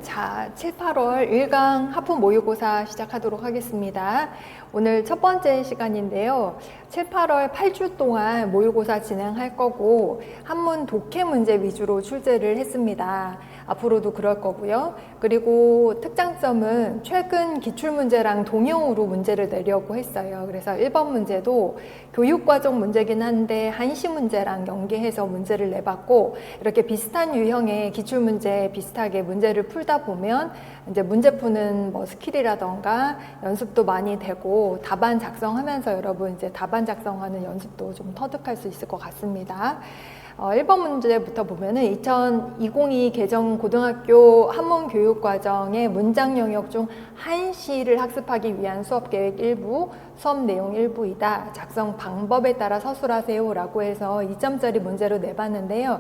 자, 7, 8월 1강 하품 모의고사 시작하도록 하겠습니다. 오늘 첫 번째 시간인데요. 7, 8월 8주 동안 모의고사 진행할 거고 한문 독해 문제 위주로 출제를 했습니다. 앞으로도 그럴 거고요. 그리고 특장점은 최근 기출문제랑 동형으로 문제를 내려고 했어요. 그래서 1번 문제도 교육과정 문제긴 한데 한시 문제랑 연계해서 문제를 내봤고, 이렇게 비슷한 유형의 기출문제 비슷하게 문제를 풀다 보면 이제 문제 푸는 뭐 스킬이라던가 연습도 많이 되고, 답안 작성하면서 여러분 이제 답안 작성하는 연습도 좀 터득할 수 있을 것 같습니다. 1번 문제부터 보면은 2022 개정 고등학교 한문 교육과정의 문장 영역 중 한시를 학습하기 위한 수업 계획 일부, 수업 내용 일부이다. 작성 방법에 따라 서술하세요 라고 해서 2점짜리 문제로 내봤는데요.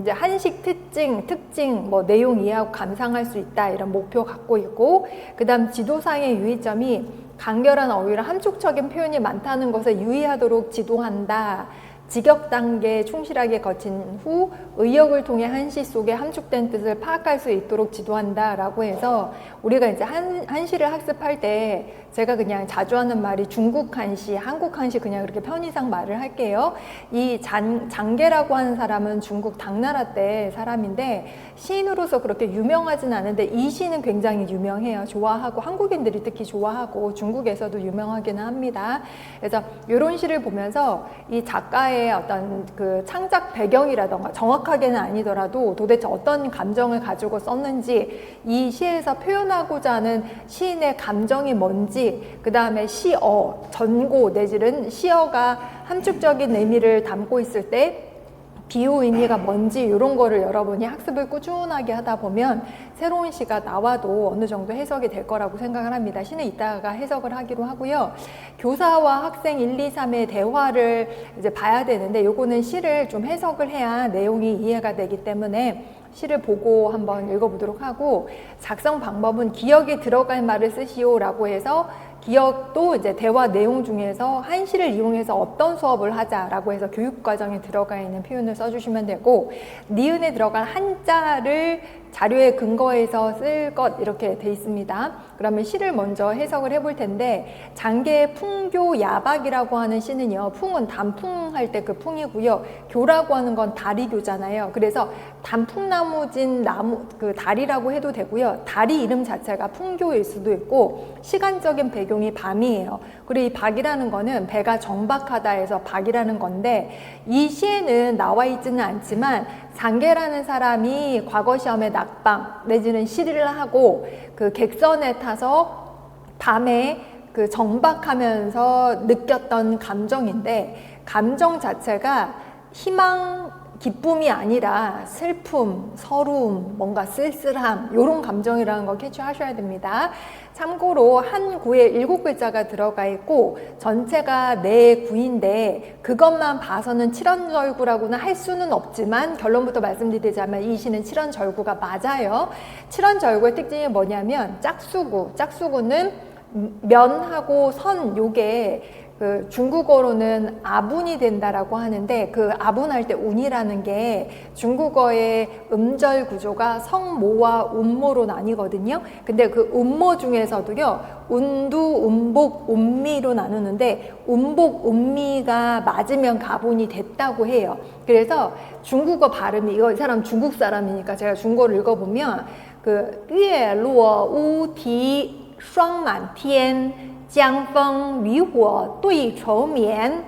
이제 한식 특징, 뭐 내용 이해하고 감상할 수 있다 이런 목표 갖고 있고, 그 다음 지도상의 유의점이 간결한 어휘랑 함축적인 표현이 많다는 것에 유의하도록 지도한다. 직역 단계에 충실하게 거친 후 의역을 통해 한시 속에 함축된 뜻을 파악할 수 있도록 지도한다 라고 해서, 우리가 이제 한시를 학습할 때 제가 그냥 자주 하는 말이 중국 한시, 한국 한시 그냥 그렇게 편의상 말을 할게요. 이 장계라고 하는 사람은 중국 당나라 때 사람인데 시인으로서 그렇게 유명하진 않은데 이 시는 굉장히 유명해요. 좋아하고 한국인들이 특히 좋아하고 중국에서도 유명하기는 합니다. 그래서 이런 시를 보면서 이 작가의 어떤 그 창작 배경이라던가, 정확하게는 아니더라도 도대체 어떤 감정을 가지고 썼는지, 이 시에서 표현하고자 하는 시인의 감정이 뭔지, 그 다음에 시어, 전고 내지는 시어가 함축적인 의미를 담고 있을 때 비유 의미가 뭔지, 이런 거를 여러분이 학습을 꾸준하게 하다 보면 새로운 시가 나와도 어느 정도 해석이 될 거라고 생각을 합니다. 시는 이따가 해석을 하기로 하고요. 교사와 학생 1, 2, 3의 대화를 이제 봐야 되는데, 요거는 시를 좀 해석을 해야 내용이 이해가 되기 때문에 시를 보고 한번 읽어보도록 하고, 작성 방법은 기억에 들어갈 말을 쓰시오 라고 해서 기억도 이제 대화 내용 중에서 한시를 이용해서 어떤 수업을 하자라고 해서 교육과정에 들어가 있는 표현을 써주시면 되고, 니은에 들어간 한자를 자료에 근거해서 쓸 것 이렇게 돼 있습니다. 그러면 시를 먼저 해석을 해볼 텐데, 장계의 풍교 야박이라고 하는 시는요, 풍은 단풍할 때 그 풍이고요, 교라고 하는 건 다리교잖아요. 그래서 단풍나무진 나무 그 다리라고 해도 되고요, 다리 이름 자체가 풍교일 수도 있고, 시간적인 배경이 밤이에요. 그리고 이 박이라는 거는 배가 정박하다 해서 박이라는 건데, 이 시에는 나와 있지는 않지만 장계라는 사람이 과거 시험에 낙방 내지는 시리를 하고 그 객선에 타서 밤에 그 정박하면서 느꼈던 감정인데, 감정 자체가 희망, 기쁨이 아니라 슬픔, 서러움, 뭔가 쓸쓸함, 이런 감정이라는 거 캐치하셔야 됩니다. 참고로 한 구에 7글자가 들어가 있고 전체가 4구인데 그것만 봐서는 칠원절구라고는 할 수는 없지만, 결론부터 말씀드리자면 이 시는 칠원절구가 맞아요. 칠원절구의 특징이 뭐냐면 짝수구는 면하고 선, 요게 그 중국어로는 아분이 된다라고 하는데, 그 아분할 때 운이라는 게 중국어의 음절 구조가 성모와 운모로 나뉘거든요. 근데 그 운모 중에서도요, 운두, 운복, 운미로 나누는데 운복, 운미가 맞으면 가분이 됐다고 해요. 그래서 중국어 발음이, 이거 이 사람 중국 사람이니까 제가 중국어를 읽어보면 그月落乌啼霜满天江枫渔火对愁眠，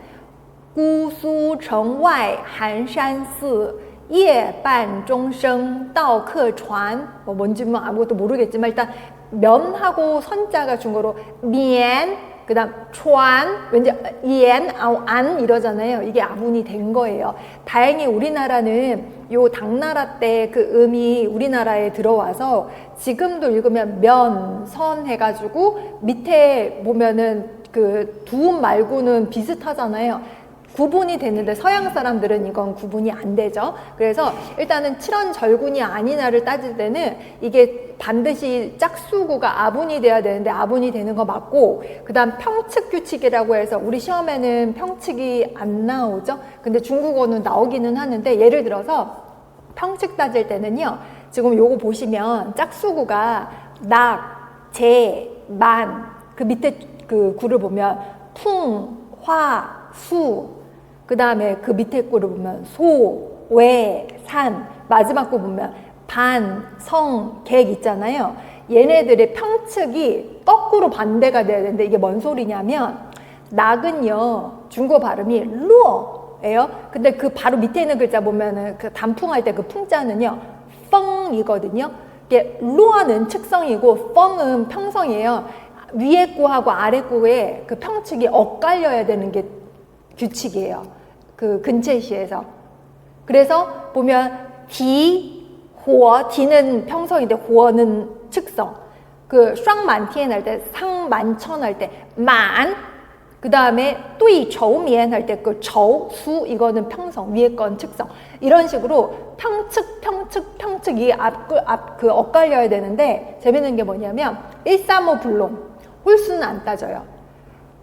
姑苏城外寒山寺，夜半钟声到客船. 뭔지 뭐 아무것도 모르겠지만 일단 면하고 선자가 중국어로 면, 그 다음 船, 왠지 옌, 안 이러잖아요. 이게 아분이 된 거예요. 다행히 우리나라는 요 당나라 때 그 음이 우리나라에 들어와서 지금도 읽으면 면, 선 해가지고 밑에 보면은 그 두음 말고는 비슷하잖아요. 구분이 되는데 서양 사람들은 이건 구분이 안 되죠. 그래서 일단은 칠원절군이 아니냐를 따질 때는 이게 반드시 짝수구가 아분이 돼야 되는데 아분이 되는 거 맞고, 그 다음 평측규칙이라고 해서 우리 시험에는 평측이 안 나오죠. 근데 중국어는 나오기는 하는데, 예를 들어서 평측 따질 때는요, 지금 요거 보시면 짝수구가 낙, 재, 만, 그 밑에 그 구를 보면 풍, 화, 수, 그 다음에 그 밑에 구를 보면 소, 외, 산, 마지막 구 보면 반, 성, 객 있잖아요. 얘네들의 평측이 거꾸로 반대가 돼야 되는데 이게 뭔 소리냐면 낙은요 중국어 발음이 루어예요. 근데 그 바로 밑에 있는 글자 보면은 그 단풍할 때 그 풍자는요 펑이거든요. 이게 루어는 측성이고 펑은 평성이에요. 위에 구하고 아래 구의 그 평측이 엇갈려야 되는 게 규칙이에요. 그 근체시에서. 그래서 보면 디, 호어, 디는 평성인데 호어는 측성. 그 쌍만티엔 할 때, 상만천 할 때, 만. 그 다음에 뚜이 저우미엔 할 때 그 저우, 수 이거는 평성, 위에 건 측성. 이런 식으로 평측이 그 엇갈려야 되는데 재밌는 게 뭐냐면 135 불론 홀수는 안 따져요.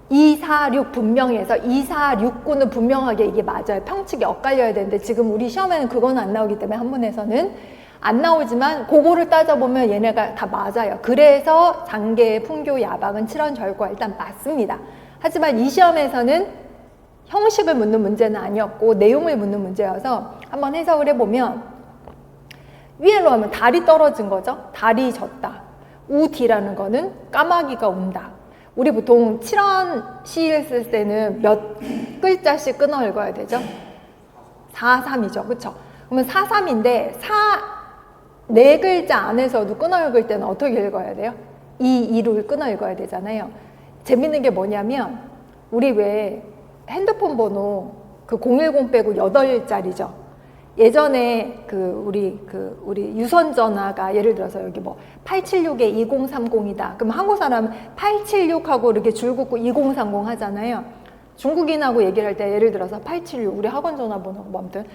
246 분명해서 246구는 분명하게 이게 맞아요. 평측이 엇갈려야 되는데 지금 우리 시험에는 그건 안 나오기 때문에 한문에서는 안 나오지만 그거를 따져보면 얘네가 다 맞아요. 그래서 장계의 풍교 야박은 칠원절과 일단 맞습니다. 하지만 이 시험에서는 형식을 묻는 문제는 아니었고 내용을 묻는 문제여서 한번 해석을 해보면 위에로 하면 달이 떨어진 거죠. 달이 졌다. 우디라는 거는 까마귀가 운다. 우리 보통 7원 시를 쓸 때는 몇 글자씩 끊어 읽어야 되죠? 4-3이죠. 그쵸? 그러면 4-3인데 4글자 안에서도 끊어 읽을 때는 어떻게 읽어야 돼요? 2로 끊어 읽어야 되잖아요. 재밌는 게 뭐냐면 우리 왜 핸드폰 번호 그 010 빼고 8자리죠. 예전에 우리 유선 전화가 예를 들어서 여기 뭐 876에 2030이다. 그럼 한국 사람은 876하고 이렇게 줄 긋고 2030 하잖아요. 중국인하고 얘기를 할 때 예를 들어서 876 우리 학원 전화번호 뭐 아무튼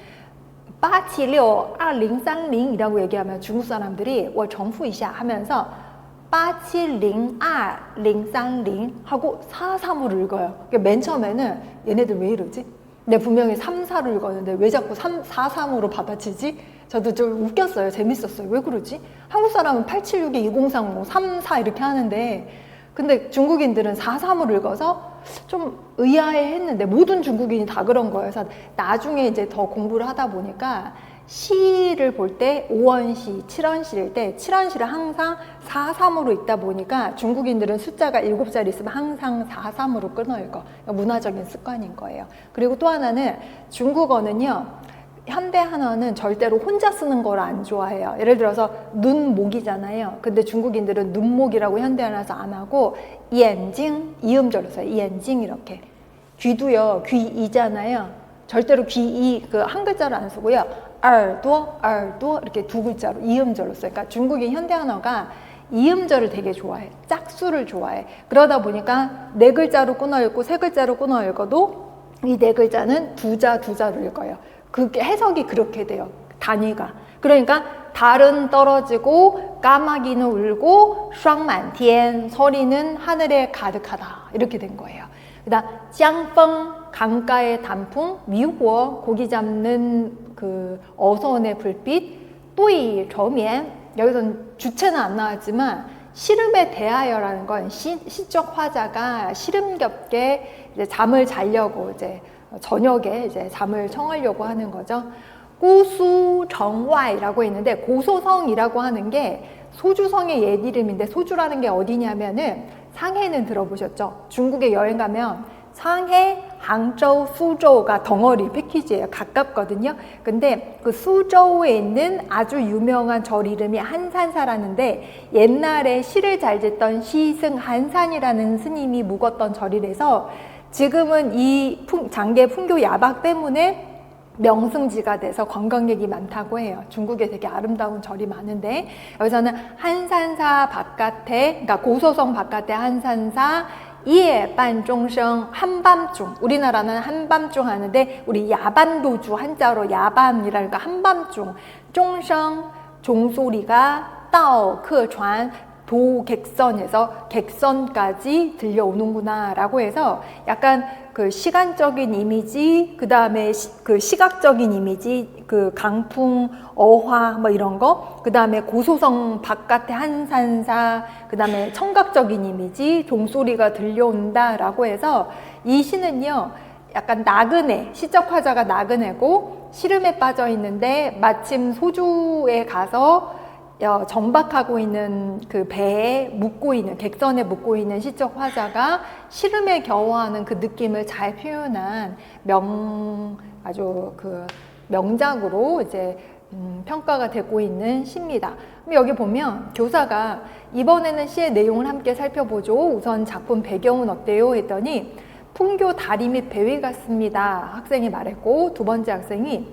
876 2030이라고 얘기하면 중국 사람들이 我重复一下 하면서 870 2030 하고 435를 읽어요. 그러니까 맨 처음에는 얘네들 왜 이러지? 내가 분명히 3, 4를 읽었는데 왜 자꾸 4, 3으로 받아치지? 저도 좀 웃겼어요. 재밌었어요. 왜 그러지? 한국 사람은 876에 2030, 3, 4 이렇게 하는데 근데 중국인들은 4, 3으로 읽어서 좀 의아해 했는데 모든 중국인이 다 그런 거예요. 그래서 나중에 이제 더 공부를 하다 보니까 시를 볼 때 5원시, 7원시일 때 7원시를 항상 4, 3으로 읽다 보니까 중국인들은 숫자가 7자리 있으면 항상 4, 3으로 끊어 읽어. 문화적인 습관인 거예요. 그리고 또 하나는 중국어는요. 현대 한어는 절대로 혼자 쓰는 걸 안 좋아해요. 예를 들어서 눈목이잖아요. 근데 중국인들은 눈목이라고 현대 한어에서 안 하고 이엔징 이음절로 써요. 이엔징 이렇게. 귀도요. 귀이잖아요. 절대로 귀이 그 한 글자로 안 쓰고요.耳朵 이렇게 두 글자로 이음절로 써요. 그러니까 중국인 현대 한어가 이음절을 되게 좋아해. 짝수를 좋아해. 그러다 보니까 네 글자로 끊어 읽고 세 글자로 끊어 읽어도 이 네 글자는 두 자로 읽어요. 그게 해석이 그렇게 돼요. 단위가. 그러니까 달은 떨어지고 까마귀는 울고 쌍만티엔 소리는 하늘에 가득하다. 이렇게 된 거예요. 그다음 짱펑 강가의 단풍, 미호 고기 잡는 그 어선의 불빛, 또이 저미엔 여기서는 주체는 안 나왔지만 시름에 대하여라는 건 시적 화자가 시름겹게 이제 잠을 자려고 이제 저녁에 이제 잠을 청하려고 하는 거죠. 고수정와이라고 있는데 고소성이라고 하는 게 소주성의 옛 이름인데 소주라는 게 어디냐면은 상해는 들어보셨죠? 중국에 여행 가면 상해, 항저우, 수저우가 덩어리 패키지예요. 가깝거든요. 근데 그 수저우에 있는 아주 유명한 절 이름이 한산사라는데 옛날에 시를 잘 짓던 시승 한산이라는 스님이 묵었던 절이라서 지금은 이 장계 풍교 야박 때문에 명승지가 돼서 관광객이 많다고 해요. 중국에 되게 아름다운 절이 많은데 여기서는 한산사 바깥에 그러니까 고소성 바깥에 한산사 예반종성 한밤중 우리나라는 한밤중 하는데 우리 야반도주 한자로 야반이라니까 한밤중 종성 종소리가 따오크船도객선에서 객선까지 들려오는구나 라고 해서 약간 그 시간적인 이미지 그 다음에 그 시각적인 이미지 그 강풍, 어화 뭐 이런 거, 그 다음에 고소성 바깥의 한산사, 그 다음에 청각적인 이미지, 종소리가 들려온다라고 해서 이 시는요 약간 나그네, 시적 화자가 나그네고 시름에 빠져 있는데 마침 소주에 가서 정박하고 있는 그 배에 묵고 있는, 객선에 묵고 있는 시적 화자가 시름에 겨워하는 그 느낌을 잘 표현한 아주 그 명작으로 이제 평가가 되고 있는 시입니다. 그럼 여기 보면 교사가 이번에는 시의 내용을 함께 살펴보죠. 우선 작품 배경은 어때요? 했더니 풍교 다리 및 배위 같습니다. 학생이 말했고, 두 번째 학생이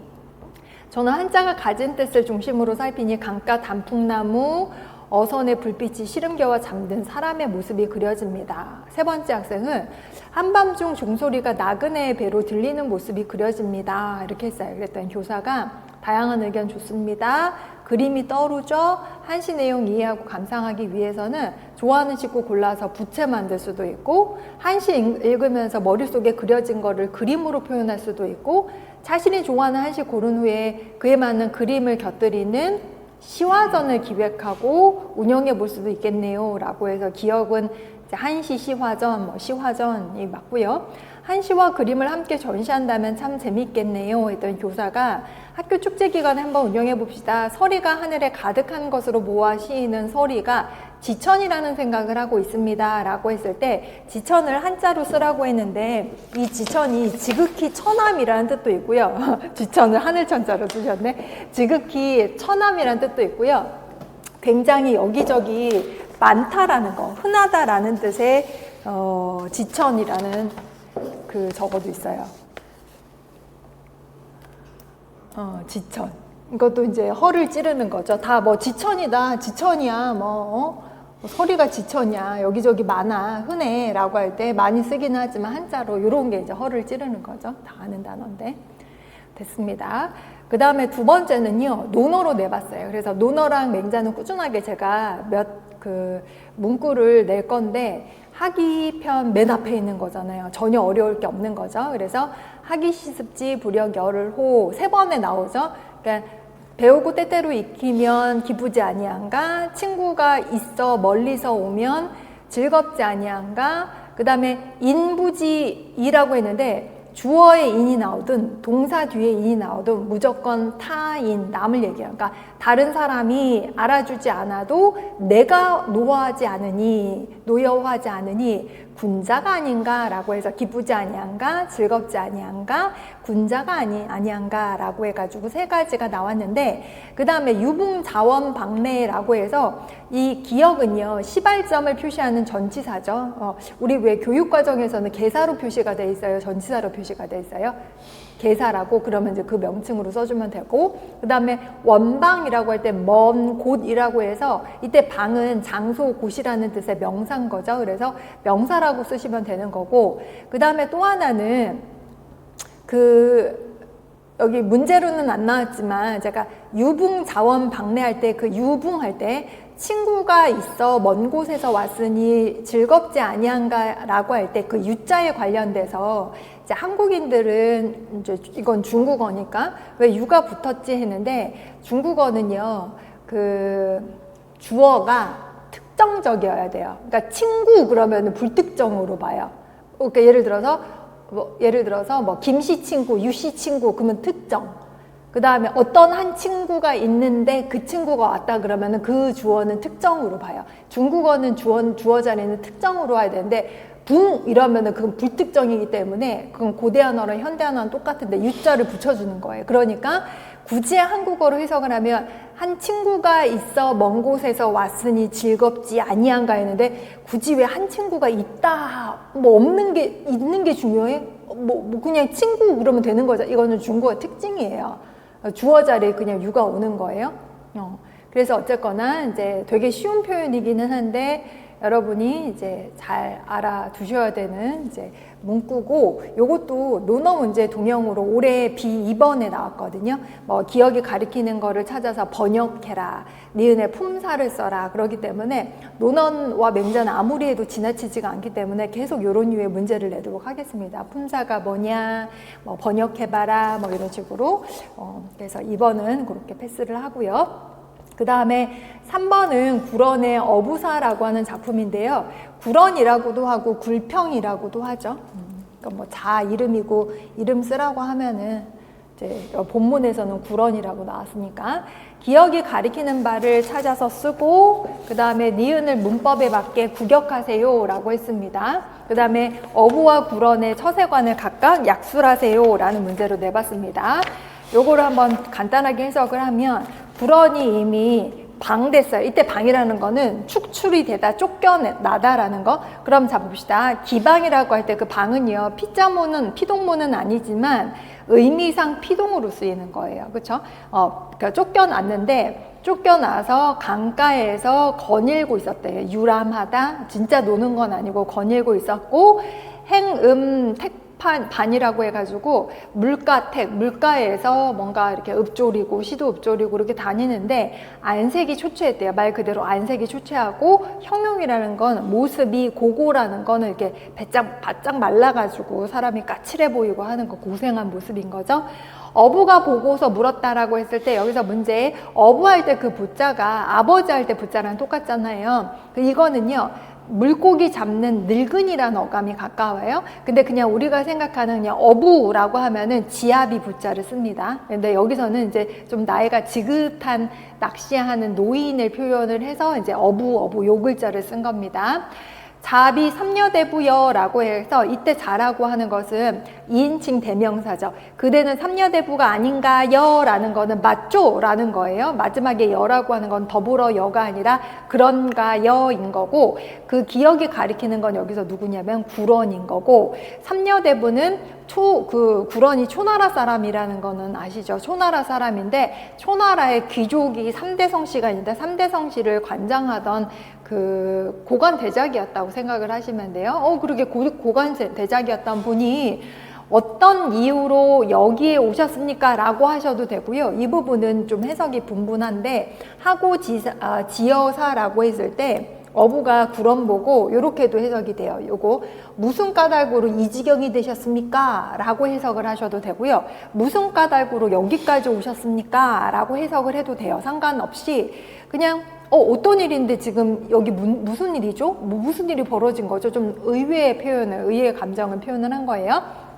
저는 한자가 가진 뜻을 중심으로 살피니 강가 단풍나무, 어선의 불빛이 시름겨워 잠든 사람의 모습이 그려집니다. 세 번째 학생은 한밤중 종소리가 나그네의 배로 들리는 모습이 그려집니다. 이렇게 했어요. 그랬더니 교사가 다양한 의견 좋습니다. 그림이 떠오르죠. 한시 내용 이해하고 감상하기 위해서는 좋아하는 식구 골라서 부채 만들 수도 있고, 한시 읽으면서 머릿속에 그려진 거를 그림으로 표현할 수도 있고, 자신이 좋아하는 한시 고른 후에 그에 맞는 그림을 곁들이는 시화전을 기획하고 운영해 볼 수도 있겠네요 라고 해서 기억은 한시 시화전, 시화전이 맞고요. 한시와 그림을 함께 전시한다면 참 재밌겠네요 했던 교사가 학교 축제 기간에 한번 운영해 봅시다. 서리가 하늘에 가득한 것으로 모아 시인은 서리가 지천이라는 생각을 하고 있습니다 라고 했을 때, 지천을 한자로 쓰라고 했는데 이 지천이 지극히 처남이라는 뜻도 있고요. 지천을 하늘천자로 쓰셨네. 지극히 처남이라는 뜻도 있고요. 굉장히 여기저기 많다라는 거, 흔하다라는 뜻의 지천이라는 그 저거도 있어요. 지천. 이것도 이제 허를 찌르는 거죠. 다 뭐 지천이다, 지천이야, 서리가 지천이야, 여기저기 많아, 흔해 라고 할 때 많이 쓰기는 하지만 한자로 이런 게 이제 허를 찌르는 거죠. 다 아는 단어인데. 됐습니다. 그 다음에 두 번째는요, 논어로 내봤어요. 그래서 논어랑 맹자는 꾸준하게 제가 문구를 낼 건데, 학이편 맨 앞에 있는 거잖아요. 전혀 어려울 게 없는 거죠. 그래서 학이 시습지 부력 열을 호 세 번에 나오죠. 그러니까 배우고 때때로 익히면 기쁘지 아니한가, 친구가 있어 멀리서 오면 즐겁지 아니한가, 그 다음에 인부지이라고 했는데 주어에 인이 나오든 동사 뒤에 인이 나오든 무조건 타인, 남을 얘기해요. 그러니까 다른 사람이 알아주지 않아도 내가 노하지 않으니, 노여워하지 않으니 군자가 아닌가라고 해서 기쁘지 아니한가, 즐겁지 아니한가, 군자가 아니한가라고 해가지고 세 가지가 나왔는데, 그 다음에 유붕자원방래라고 해서 이 기역은요 시발점을 표시하는 전치사죠. 우리 왜 교육과정에서는 개사로 표시가 돼 있어요, 전치사로 표시가 돼 있어요? 개사라고, 그러면 이제 그 명칭으로 써주면 되고, 그 다음에 원방이라고 할 때 먼 곳이라고 해서 이때 방은 장소, 곳이라는 뜻의 명사인 거죠. 그래서 명사라고 쓰시면 되는 거고, 그 다음에 또 하나는 여기 문제로는 안 나왔지만 제가 유붕자원 방래할 때, 그 유붕할 때 친구가 있어 먼 곳에서 왔으니 즐겁지 아니한가 라고 할 때 그 유자에 관련돼서 이제 한국인들은 이제 이건 중국어니까 왜 유가 붙었지 했는데, 중국어는요 그 주어가 특정적이어야 돼요. 그러니까 친구 그러면 불특정으로 봐요. 그러니까 예를 들어서 김씨 친구, 유씨 친구 그러면 특정. 그 다음에 어떤 한 친구가 있는데 그 친구가 왔다 그러면 그 주어는 특정으로 봐요. 중국어는 주어 자리는 특정으로 와야 되는데 붕 이러면은 그건 불특정이기 때문에 그건 고대한어랑 현대한어랑 똑같은데 유자를 붙여주는 거예요. 그러니까 굳이 한국어로 해석을 하면 한 친구가 있어 먼 곳에서 왔으니 즐겁지 아니한가 했는데, 굳이 왜 한 친구가 있다 없는 게 있는 게 중요해? 그냥 친구 그러면 되는 거죠. 이거는 중국어 특징이에요. 주어 자리에 그냥 유가 오는 거예요. 그래서 어쨌거나 이제 되게 쉬운 표현이기는 한데 여러분이 이제 잘 알아두셔야 되는 이제 문구고, 요것도 논어 문제 동형으로 올해 B2번에 나왔거든요. 뭐 기억이 가리키는 거를 찾아서 번역해라, 니은의 품사를 써라. 그렇기 때문에 논어와 맹자는 아무리 해도 지나치지가 않기 때문에 계속 이런 류의 문제를 내도록 하겠습니다. 품사가 뭐냐, 뭐 번역해봐라, 뭐 이런 식으로. 그래서 2번은 그렇게 패스를 하고요. 그 다음에 3번은 구런의 어부사라고 하는 작품인데요. 구런이라고도 하고 굴평이라고도 하죠. 그러니까 뭐 자 이름이고 이름 쓰라고 하면은 이제 본문에서는 구런이라고 나왔으니까 기억이 가리키는 바를 찾아서 쓰고, 그 다음에 니은을 문법에 맞게 구격하세요 라고 했습니다. 그 다음에 어부와 구런의 처세관을 각각 약술하세요 라는 문제로 내봤습니다. 요거를 한번 간단하게 해석을 하면, 구런이 이미 방됐어요. 이때 방이라는 거는 축출이 되다, 쫓겨나다라는 거. 그럼 자 봅시다. 기방이라고 할 때 그 방은요, 피자모는, 피동모는 아니지만 의미상 피동으로 쓰이는 거예요. 그렇죠? 그러니까 쫓겨나서 강가에서 거닐고 있었대요. 유람하다, 진짜 노는 건 아니고 거닐고 있었고, 반이라고 해가지고 물가에서 뭔가 이렇게 읍조리고 시도 읍조리고 이렇게 다니는데 안색이 초췌했대요. 말 그대로 안색이 초췌하고, 형용이라는 건 모습이, 고고라는 거는 이렇게 바짝 말라가지고 사람이 까칠해 보이고 하는 거, 고생한 모습인 거죠. 어부가 보고서 물었다라고 했을 때 여기서 문제, 어부할 때 그 부자가 아버지 할 때 부자랑 똑같잖아요. 이거는요, 물고기 잡는 늙은이라는 어감이 가까워요. 근데 그냥 우리가 생각하는 그냥 어부라고 하면은 지아비 부자를 씁니다. 근데 여기서는 이제 좀 나이가 지긋한 낚시하는 노인을 표현을 해서 이제 어부 요 글자를 쓴 겁니다. 자비 삼녀대부여라고 해서 이때 자라고 하는 것은 2인칭 대명사죠. 그대는 삼녀대부가 아닌가요? 라는 거는 맞죠? 라는 거예요. 마지막에 여라고 하는 건 더불어 여가 아니라 그런가요? 인 거고, 그 기억이 가리키는 건 여기서 누구냐면 구런인 거고, 삼녀대부는 구런이 초나라 사람이라는 거는 아시죠? 초나라 사람인데, 초나라의 귀족이 3대 성씨가 있는데 3대 성씨를 관장하던 그 고관 대작이었다고 생각을 하시면 돼요. 그러게 고관 대작이었던 분이 어떤 이유로 여기에 오셨습니까? 라고 하셔도 되고요. 이 부분은 좀 해석이 분분한데, 하고 지어사라고 했을 때 어부가 구런 보고 요렇게도 해석이 돼요. 요거 무슨 까닭으로 이 지경이 되셨습니까? 라고 해석을 하셔도 되고요. 무슨 까닭으로 여기까지 오셨습니까? 라고 해석을 해도 돼요. 상관없이 그냥 어떤 일인데 지금 여기 무슨 일이죠? 무슨 일이 벌어진 거죠? 좀 의외의 감정을 표현을 한 거예요.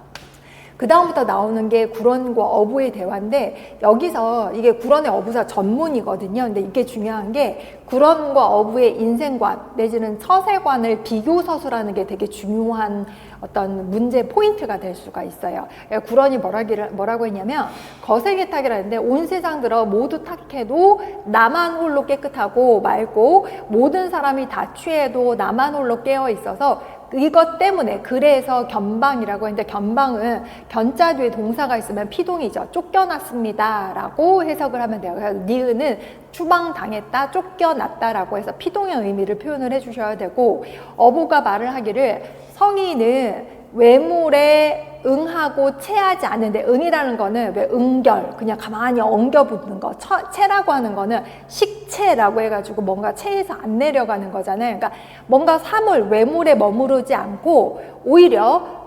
그 다음부터 나오는 게 구런과 어부의 대화인데, 여기서 이게 구런의 어부사 전문이거든요. 근데 이게 중요한 게 구런과 어부의 인생관 내지는 처세관을 비교서술하는 게 되게 중요한 어떤 문제 포인트가 될 수가 있어요. 구런이 뭐라고 했냐면, 거세게 탁이라는데 온 세상 들어 모두 탁해도 나만 홀로 깨끗하고 맑고, 모든 사람이 다 취해도 나만 홀로 깨어 있어서 이것 때문에, 그래서 견방이라고 했는데, 견방은 견자 뒤에 동사가 있으면 피동이죠. 쫓겨났습니다 라고 해석을 하면 돼요. 그래서 니은은 추방당했다, 쫓겨났다라고 해서 피동의 의미를 표현을 해주셔야 되고, 어부가 말을 하기를 성인은 외물에 응하고 체하지 않는데, 응이라는 거는 왜 응결, 그냥 가만히 엉겨붙는 거, 체라고 하는 거는 식체라고 해가지고 뭔가 체에서 안 내려가는 거잖아요. 그러니까 뭔가 사물, 외물에 머무르지 않고 오히려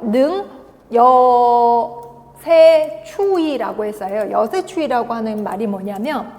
여세추이라고 했어요. 여세추이라고 하는 말이 뭐냐면,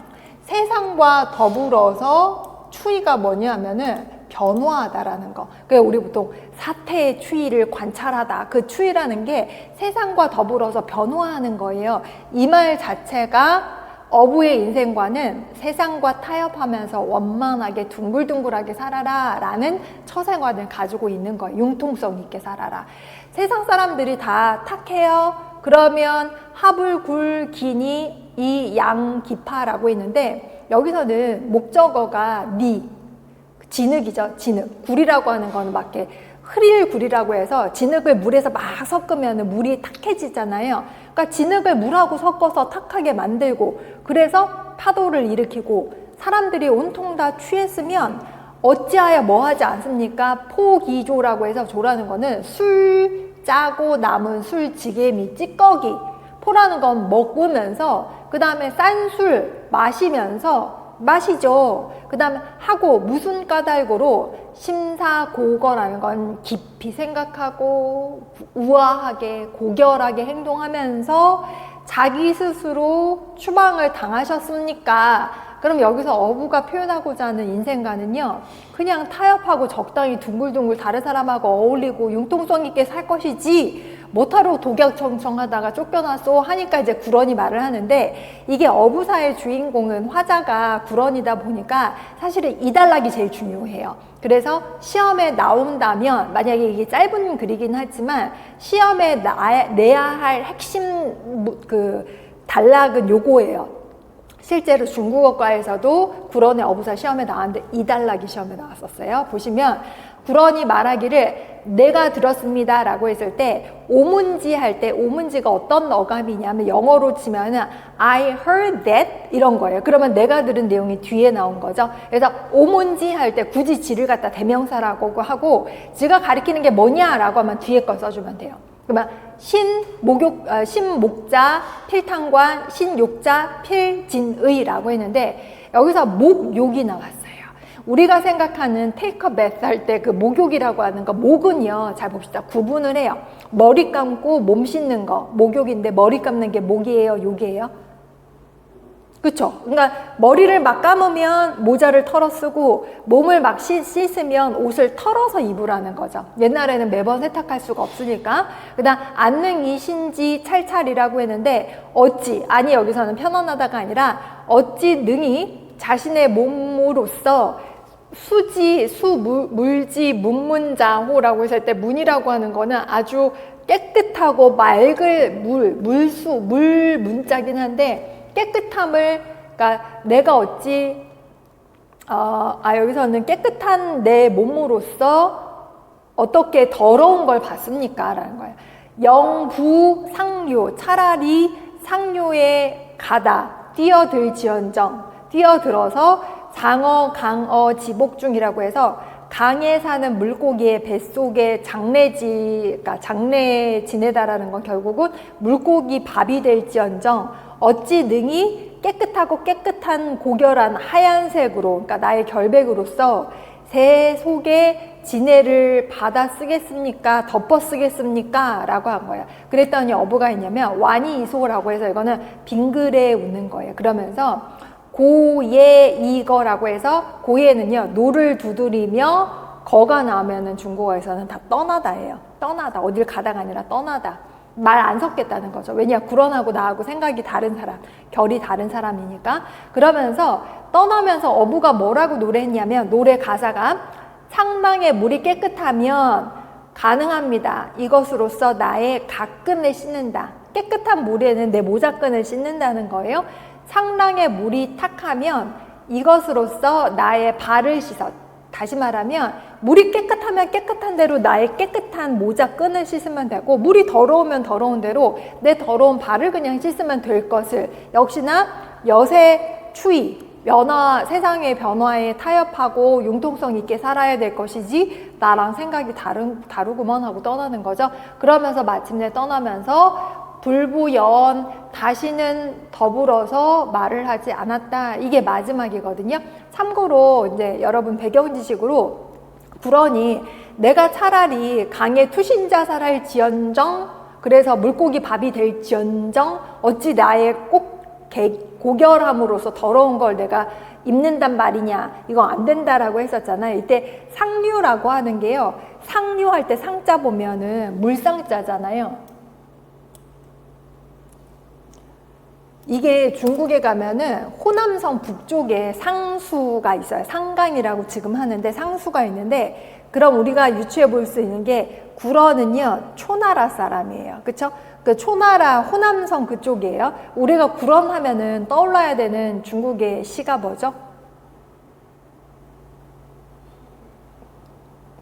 세상과 더불어서 추이가 뭐냐면은 변화하다라는 거. 그러니까 우리 보통 사태의 추이를 관찰하다, 그 추이라는 게 세상과 더불어서 변화하는 거예요. 이 말 자체가 어부의 인생관은 세상과 타협하면서 원만하게 둥글둥글하게 살아라 라는 처세관을 가지고 있는 거예요. 융통성 있게 살아라. 세상 사람들이 다 탁해요. 그러면 하불 기니 이 양 기파라고 했는데, 여기서는 목적어가 진흙이죠. 진흙. 굴이라고 하는 거는 막 이렇게 흐릴 굴이라고 해서 진흙을 물에서 막 섞으면 물이 탁해지잖아요. 그러니까 진흙을 물하고 섞어서 탁하게 만들고, 그래서 파도를 일으키고, 사람들이 온통 다 취했으면 어찌하여 뭐 하지 않습니까? 포기조라고 해서 조라는 거는 술 짜고 남은 술 지게미 찌꺼기, 포라는 건 먹으면서 그 다음에 싼 술 마시면서 마시죠. 그 다음에 하고 무슨 까닭으로 심사고거라는 건 깊이 생각하고 우아하게 고결하게 행동하면서 자기 스스로 추방을 당하셨습니까? 그럼 여기서 어부가 표현하고자 하는 인생관은요, 그냥 타협하고 적당히 둥글둥글 다른 사람하고 어울리고 융통성 있게 살 것이지, 못하러 독약청청하다가 쫓겨났어 하니까 이제 구런이 말을 하는데, 이게 어부사의 주인공은 화자가 구런이다 보니까 사실은 이단락이 제일 중요해요. 그래서 시험에 나온다면, 만약에 이게 짧은 글이긴 하지만 시험에 내야 할 핵심 단락은 요거예요. 실제로 중국어과에서도 구런의 어부사 시험에 나왔는데 이단락이 시험에 나왔었어요. 보시면 구런이 말하기를 내가 들었습니다 라고 했을 때 오문지 할 때 오문지가 어떤 어감이냐면 영어로 치면은 I heard that 이런 거예요. 그러면 내가 들은 내용이 뒤에 나온 거죠. 그래서 오문지 할 때 굳이 지를 갖다 대명사라고 하고 지가 가리키는 게 뭐냐라고 하면 뒤에 거 써주면 돼요. 그러면 신목자 필탕관 신욕자 필진의라고 했는데 여기서 목욕이 나왔어요. 우리가 생각하는 테이크 베스 할 때 그 목욕이라고 하는 거, 목은요, 잘 봅시다. 구분을 해요. 머리 감고 몸 씻는 거 목욕인데 머리 감는 게 목이에요, 욕이에요? 그쵸? 그러니까 머리를 막 감으면 모자를 털어 쓰고 몸을 막 씻으면 옷을 털어서 입으라는 거죠. 옛날에는 매번 세탁할 수가 없으니까. 그 다음 안능이 신지 찰찰이라고 했는데 어찌, 아니 여기서는 편안하다가 아니라 어찌 능히 자신의 몸으로써 물지 문문자호라고 했을 때 문이라고 하는 거는 아주 깨끗하고 맑을 물 문자긴 한데 깨끗함을, 그러니까 내가 어찌 여기서는 깨끗한 내 몸으로써 어떻게 더러운 걸 봤습니까? 라는 거예요. 영부 상료, 차라리 상료에 가다, 뛰어들지언정, 뛰어들어서 장어, 강어, 지복중이라고 해서 강에 사는 물고기의 뱃속에 그러니까 장내 지내다라는 건 결국은 물고기 밥이 될지언정 어찌 능히 깨끗하고 깨끗한 고결한 하얀색으로, 그러니까 나의 결백으로서 새 속에 지내를 받아 쓰겠습니까? 덮어 쓰겠습니까? 라고 한 거예요. 그랬더니 어부가 있냐면 완이이소라고 해서 이거는 빙글에 웃는 거예요. 그러면서 고예 이거라고 해서 고예는요 노를 두드리며 거가 나오면은 중국어에서는 다 떠나다예요. 떠나다, 어딜 가다가 아니라 떠나다. 말 안 섞겠다는 거죠. 왜냐, 구런하고 나하고 생각이 다른 사람, 결이 다른 사람이니까. 그러면서 떠나면서 어부가 뭐라고 노래했냐면 노래 가사가 상망의 물이 깨끗하면 가능합니다. 이것으로써 나의 가끈을 씻는다. 깨끗한 물에는 내 모자끈을 씻는다는 거예요. 상랑의 물이 탁하면 이것으로써 나의 발을 씻어. 다시 말하면 물이 깨끗하면 깨끗한 대로 나의 깨끗한 모자끈을 씻으면 되고 물이 더러우면 더러운 대로 내 더러운 발을 그냥 씻으면 될 것을 역시나 여세 추위 세상의 변화에 타협하고 융통성 있게 살아야 될 것이지 나랑 생각이 다르구먼 하고 떠나는 거죠. 그러면서 마침내 떠나면서 불부연 다시는 더불어서 말을 하지 않았다. 이게 마지막이거든요. 참고로 이제 여러분 배경 지식으로 구런이 내가 차라리 강에 투신자살할지언정 그래서 물고기 밥이 될지언정 어찌 나의 고결함으로써 더러운 걸 내가 입는단 말이냐, 이거 안 된다라고 했었잖아요. 이때 상류라고 하는 게요, 상류할 때 상자 보면은 물상자잖아요. 이게 중국에 가면은 호남성 북쪽에 상수가 있어요. 상강이라고 지금 하는데 상수가 있는데, 그럼 우리가 유추해 볼 수 있는 게 구런은요 초나라 사람이에요. 그쵸? 그 초나라 호남성 그쪽이에요. 우리가 구런 하면은 떠올라야 되는 중국의 시가 뭐죠?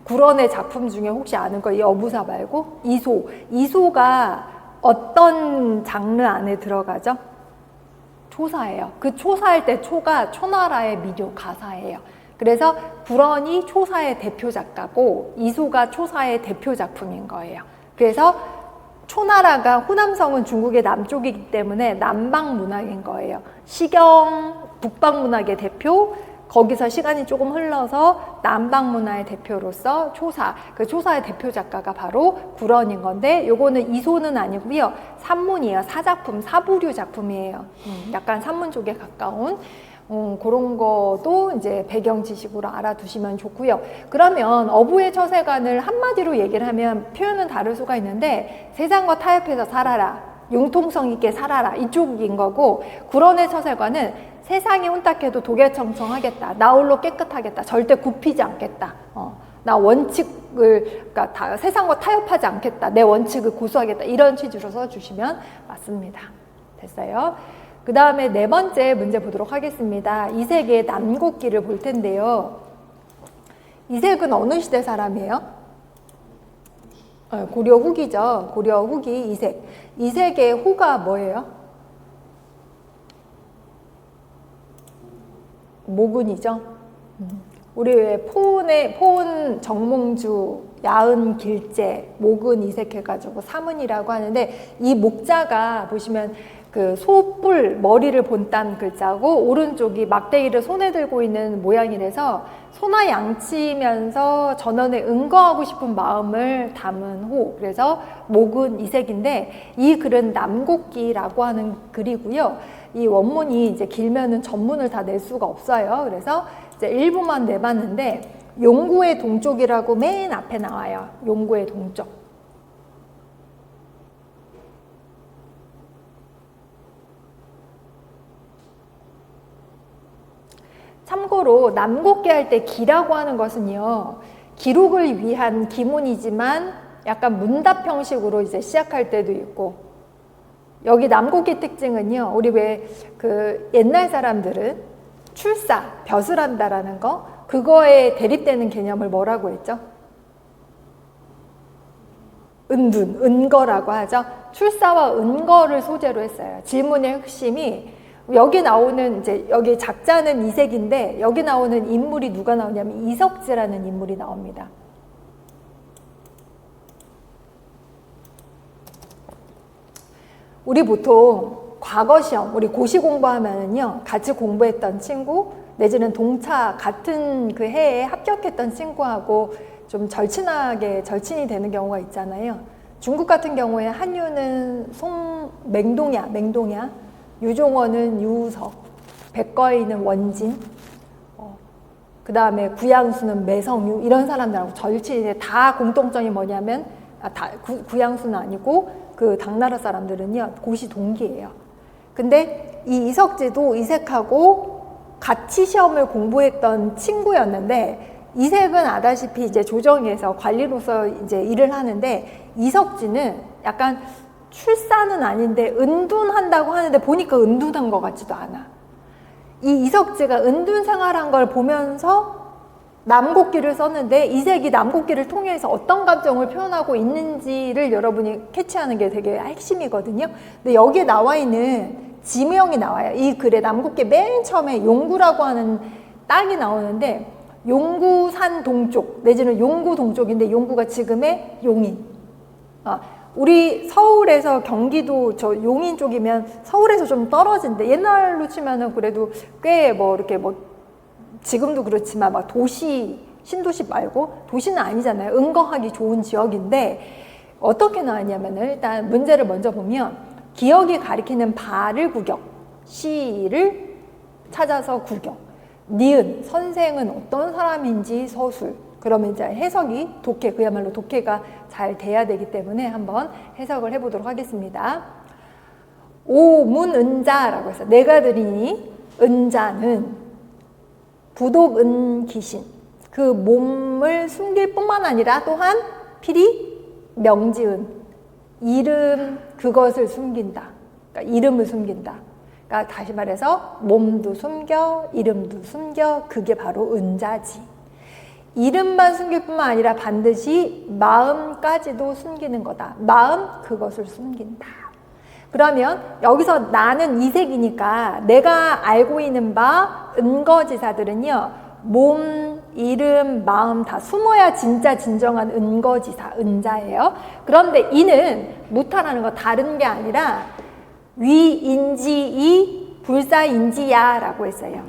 구런의 작품 중에 혹시 아는 거 이 어부사 말고 이소. 이소가 어떤 장르 안에 들어가죠? 초사예요. 그 초사할 때 초가 초나라의 민요 가사예요. 그래서 불언이 초사의 대표 작가고 이소가 초사의 대표 작품인 거예요. 그래서 초나라가 호남성은 중국의 남쪽이기 때문에 남방 문학인 거예요. 시경 북방 문학의 대표, 거기서 시간이 조금 흘러서 남방 문화의 대표로서 초사, 그 초사의 대표 작가가 바로 불언인 건데, 요거는 이소는 아니고요. 산문이에요. 사작품, 사부류 작품이에요. 약간 산문 쪽에 가까운 그런 것도 이제 배경 지식으로 알아두시면 좋고요. 그러면 어부의 처세관을 한마디로 얘기를 하면 표현은 다를 수가 있는데, 세상과 타협해서 살아라, 융통성 있게 살아라, 이쪽인 거고, 불언의 처세관은 세상이 혼탁해도 도개청청하겠다, 나 홀로 깨끗하겠다, 절대 굽히지 않겠다, 나 원칙을, 그러니까 세상과 타협하지 않겠다, 내 원칙을 고수하겠다, 이런 취지로 써주시면 맞습니다. 됐어요? 그 다음에 네 번째 문제 보도록 하겠습니다. 이색의 남곡기를 볼 텐데요. 이색은 어느 시대 사람이에요? 고려 후기죠. 고려 후기 이색. 이색의 호가 뭐예요? 모근이죠. 우리 왜 포은 정몽주, 야은 길제, 모근 이색해가지고 사문이라고 하는데, 이 목자가 보시면 그 소뿔, 머리를 본딴 글자고, 오른쪽이 막대기를 손에 들고 있는 모양이라서 소나 양치면서 전원에 응거하고 싶은 마음을 담은 호, 그래서 모근 이색인데, 이 글은 남곡기라고 하는 글이고요. 이 원문이 이제 길면은 전문을 다 낼 수가 없어요. 그래서 이제 일부만 내봤는데, 용구의 동쪽이라고 맨 앞에 나와요. 용구의 동쪽. 참고로 남곡기 할 때 기라고 하는 것은요, 기록을 위한 기문이지만 약간 문답 형식으로 이제 시작할 때도 있고, 여기 남곡기 특징은요, 우리 왜 그 옛날 사람들은 출사, 벼슬한다라는 거, 그거에 대립되는 개념을 뭐라고 했죠? 은둔, 은거라고 하죠. 출사와 은거를 소재로 했어요. 질문의 핵심이 여기 나오는, 이제 여기 작자는 이색인데, 여기 나오는 인물이 누가 나오냐면 이석지라는 인물이 나옵니다. 우리 보통 과거 시험, 우리 고시 공부하면은요, 같이 공부했던 친구, 내지는 동차 같은 그 해에 합격했던 친구하고 좀 절친이 되는 경우가 있잖아요. 중국 같은 경우에 한유는 맹동야, 유종원은 유우석, 백거인은 원진, 그 다음에 구양수는 매성유, 이런 사람들하고 절친인데, 다 공통점이 뭐냐면, 구양수는 아니고 그 당나라 사람들은요, 고시 동기예요. 근데 이 이석지도 이색하고 같이 시험을 공부했던 친구였는데, 이색은 아다시피 이제 조정에서 관리로서 이제 일을 하는데, 이석지는 약간 출사는 아닌데 은둔한다고 하는데 보니까 은둔한 것 같지도 않아. 이 이석지가 은둔 생활한 걸 보면서 남곡기를 썼는데, 이색이 남곡기를 통해서 어떤 감정을 표현하고 있는지를 여러분이 캐치하는 게 되게 핵심이거든요. 근데 여기에 나와 있는 지명이 나와요. 이 글에 남곡기 맨 처음에 용구라고 하는 땅이 나오는데, 용구산 동쪽 내지는 용구 동쪽인데, 용구가 지금의 용인. 우리 서울에서 경기도 저 용인 쪽이면 서울에서 좀 떨어진데, 옛날로 치면은 그래도 꽤 뭐 이렇게 뭐 지금도 그렇지만 막 도시, 신도시 말고 도시는 아니잖아요. 응거하기 좋은 지역인데, 어떻게 나왔냐면은, 일단 문제를 먼저 보면, 기억이 가리키는 바를 구경, 시를 찾아서 구경, 니은, 선생은 어떤 사람인지 서술. 그러면 이제 해석이 독해, 그야말로 독해가 잘 돼야 되기 때문에 한번 해석을 해보도록 하겠습니다. 오문은자라고 해서, 내가 들으니 은자는 부독은기신, 그 몸을 숨길 뿐만 아니라 또한 필히 명지은, 이름, 그것을 숨긴다. 그러니까 이름을 숨긴다. 그러니까 다시 말해서 몸도 숨겨, 이름도 숨겨, 그게 바로 은자지. 이름만 숨길 뿐만 아니라 반드시 마음까지도 숨기는 거다. 마음, 그것을 숨긴다. 그러면 여기서 나는 이색이니까 내가 알고 있는 바 은거지사들은요, 몸, 이름, 마음 다 숨어야 진짜 진정한 은거지사, 은자예요. 그런데 이는 무타라는 거 다른 게 아니라 위인지이 불사인지야 라고 했어요.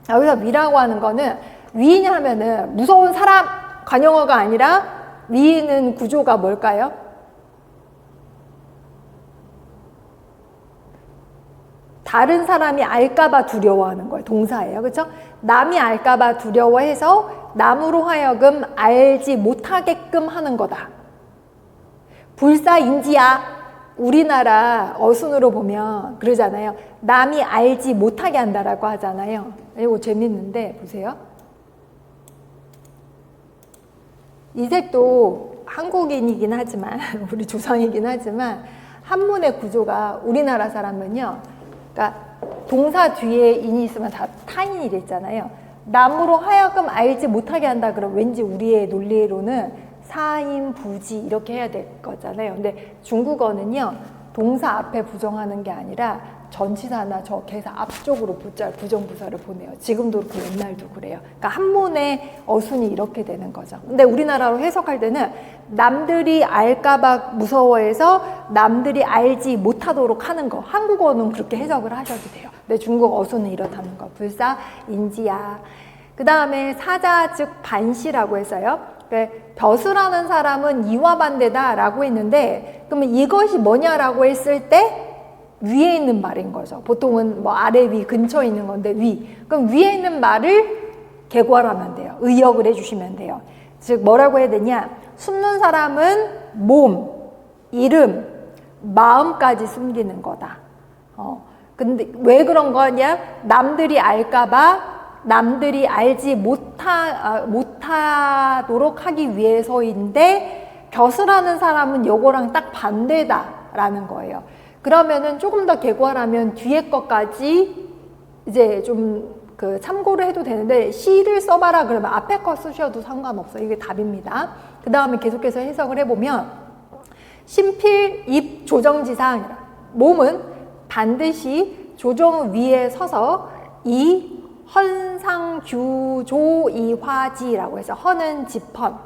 여기서 위라고 하는 거는 위인 하면은 무서운 사람 관용어가 아니라 위인은 구조가 뭘까요? 다른 사람이 알까봐 두려워하는 거예요. 동사예요. 그렇죠? 남이 알까봐 두려워해서 남으로 하여금 알지 못하게끔 하는 거다. 불사인지야. 우리나라 어순으로 보면 그러잖아요. 남이 알지 못하게 한다라고 하잖아요. 이거 재밌는데 보세요. 이 색도 한국인이긴 하지만 우리 조상이긴 하지만 한문의 구조가 우리나라 사람은요. 그러니까 동사 뒤에 인이 있으면 다 타인이 됐잖아요. 남으로 하여금 알지 못하게 한다 그러면 왠지 우리의 논리로는 사인, 부지 이렇게 해야 될 거잖아요. 근데 중국어는요. 동사 앞에 부정하는 게 아니라 전치사나 저 개사 앞쪽으로 부정부사를 보내요. 지금도 그렇고 옛날도 그래요. 그러니까 한문의 어순이 이렇게 되는 거죠. 근데 우리나라로 해석할 때는 남들이 알까봐 무서워해서 남들이 알지 못하도록 하는 거. 한국어는 그렇게 해석을 하셔도 돼요. 근데 중국 어순은 이렇다는 거. 불사, 인지야. 그 다음에 사자 즉 반시라고 했어요. 벼슬하는 사람은 이와 반대다라고 했는데 그러면 이것이 뭐냐라고 했을 때 위에 있는 말인 거죠. 보통은 뭐 아래 위 근처에 있는 건데 위. 그럼 위에 있는 말을 개괄하면 돼요. 의역을 해주시면 돼요. 즉 뭐라고 해야 되냐? 숨는 사람은 몸, 이름, 마음까지 숨기는 거다. 근데 왜 그런 거냐? 남들이 알까봐 남들이 알지 못하도록 하기 위해서인데 벼슬하는 사람은 요거랑 딱 반대다라는 거예요. 그러면은 조금 더 개괄하면 뒤에 것까지 이제 좀 그 참고를 해도 되는데 시를 써봐라 그러면 앞에 거 쓰셔도 상관없어요. 이게 답입니다. 그 다음에 계속해서 해석을 해보면 신필, 입, 조정지상 몸은 반드시 조정 위에 서서 이 헌상규조이화지라고 해서 헌은 집헌,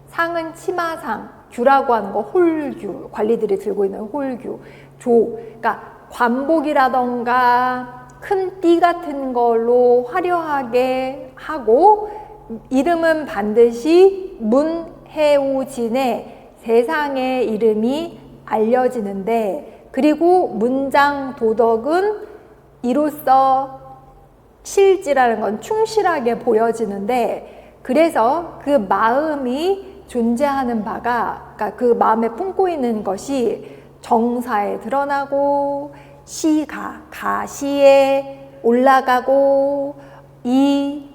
상은 치마상, 규라고 하는 거 홀규, 관리들이 들고 있는 홀규, 조, 그러니까 관복이라던가 큰 띠 같은 걸로 화려하게 하고 이름은 반드시 문해우진의 세상의 이름이 알려지는데 그리고 문장 도덕은 이로써 실지라는 건 충실하게 보여지는데 그래서 그 마음이 존재하는 바가 그러니까 그 마음에 품고 있는 것이 정사에 드러나고 가시에 올라가고 이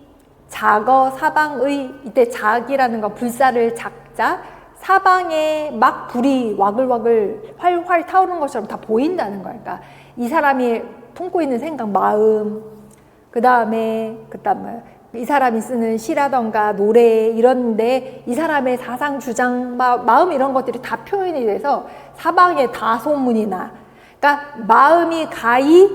작어 사방의 이때 작이라는 건 불사를 작자 사방에 막 불이 와글와글 활활 타오르는 것처럼 다 보인다는 거예요. 그러니까 이 사람이 품고 있는 생각, 마음 그 다음에 이 사람이 쓰는 시라던가 노래 이런데 이 사람의 사상, 주장, 마음 이런 것들이 다 표현이 돼서 사방에 다 소문이 나. 그러니까 마음이 가히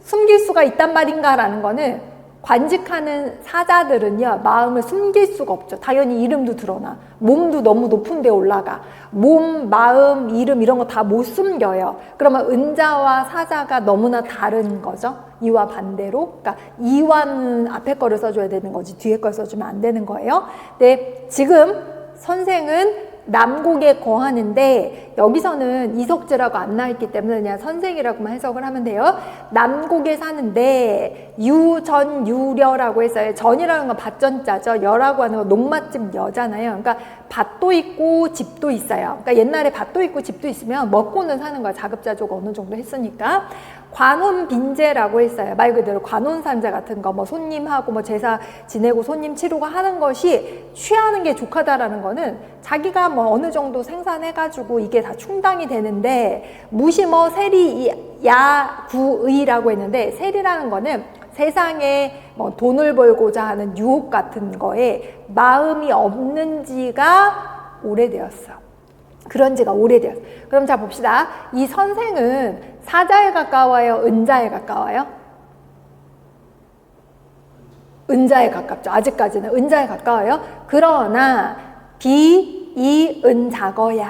숨길 수가 있단 말인가라는 거는 관직하는 사자들은요 마음을 숨길 수가 없죠. 당연히 이름도 드러나. 몸도 너무 높은 데 올라가. 몸, 마음, 이름 이런 거 다 못 숨겨요. 그러면 은자와 사자가 너무나 다른 거죠. 이와 반대로. 그러니까 이와는 앞에 거를 써줘야 되는 거지 뒤에 걸 써주면 안 되는 거예요. 근데 지금 선생은 남곡에 거하는데 여기서는 이석제라고 안 나와있기 때문에 그냥 선생이라고만 해석을 하면 돼요. 남곡에 사는데 유전유려라고 했어요. 전이라는 건 밭전자죠. 여라고 하는 건 농맛집 여잖아요. 그러니까 밭도 있고 집도 있어요. 그러니까 옛날에 밭도 있고 집도 있으면 먹고는 사는 거야. 자급자족 어느 정도 했으니까. 관혼빈제라고 했어요. 말 그대로 관혼상제 같은 거, 뭐 손님하고 뭐 제사 지내고 손님 치르고 하는 것이 취하는 게 족하다라는 거는 자기가 뭐 어느 정도 생산해가지고 이게 다 충당이 되는데 무시 뭐 세리 야구의라고 했는데 세리라는 거는 세상에 뭐 돈을 벌고자 하는 유혹 같은 거에 마음이 없는 지가 오래되었어. 그런 지가 오래되었어. 그럼 자 봅시다. 이 선생은 사자에 가까워요? 은자에 가까워요? 은자에 가깝죠. 아직까지는 은자에 가까워요. 그러나 비이은자거야.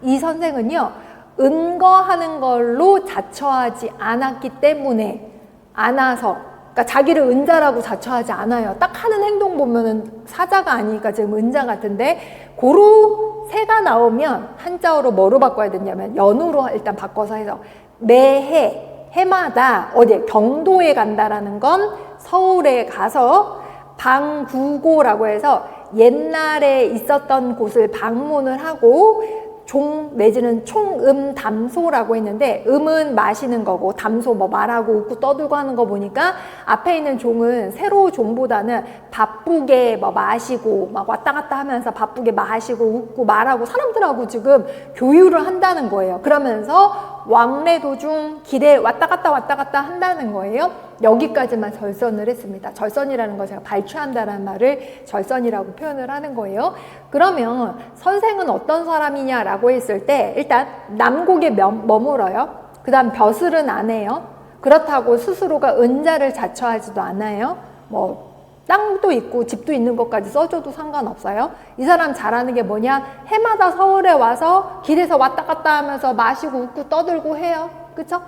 이 선생은요, 은거하는 걸로 자처하지 않았기 때문에 그러니까 자기를 은자라고 자처하지 않아요. 딱 하는 행동 보면은 사자가 아니니까 지금 은자 같은데, 고로 새가 나오면 한자어로 뭐로 바꿔야 되냐면 연우로 일단 바꿔서 해서 매해, 해마다 어디에 경도에 간다라는 건 서울에 가서 방구고라고 해서 옛날에 있었던 곳을 방문을 하고 종 내지는 총음담소라고 했는데, 음은 마시는 거고 담소 뭐 말하고 웃고 떠들고 하는 거 보니까 앞에 있는 종은 새로 종보다는 바쁘게 뭐 마시고 막 왔다 갔다 하면서 바쁘게 마시고 웃고 말하고 사람들하고 지금 교유를 한다는 거예요. 그러면서 왕래 도중 길에 왔다 갔다 한다는 거예요. 여기까지만 절선을 했습니다. 절선이라는 거 제가 발췌한다는 말을 절선이라고 표현을 하는 거예요. 그러면 선생은 어떤 사람이냐라고 했을 때 일단 남곡에 머물어요. 그 다음 벼슬은 안 해요. 그렇다고 스스로가 은자를 자처하지도 않아요. 뭐 땅도 있고 집도 있는 것까지 써줘도 상관없어요. 이 사람 잘하는 게 뭐냐? 해마다 서울에 와서 길에서 왔다 갔다 하면서 마시고 웃고 떠들고 해요. 그쵸?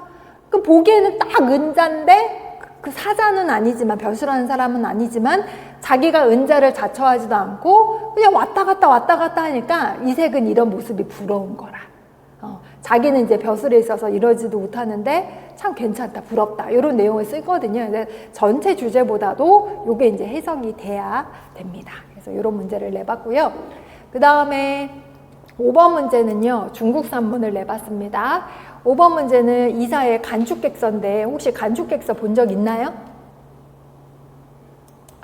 그 보기에는 딱 은자인데 그 사자는 아니지만, 벼슬하는 사람은 아니지만 자기가 은자를 자처하지도 않고 그냥 왔다 갔다 하니까 이색은 이런 모습이 부러운 거라. 자기는 이제 벼슬에 있어서 이러지도 못하는데 참 괜찮다, 부럽다, 이런 내용을 쓰거든요. 근데 전체 주제보다도 이게 이제 해석이 돼야 됩니다. 그래서 이런 문제를 내봤고요. 그 다음에 5번 문제는요, 중국 산문을 내봤습니다. 5번 문제는 이사의 간축객서인데, 혹시 간축객서 본 적 있나요?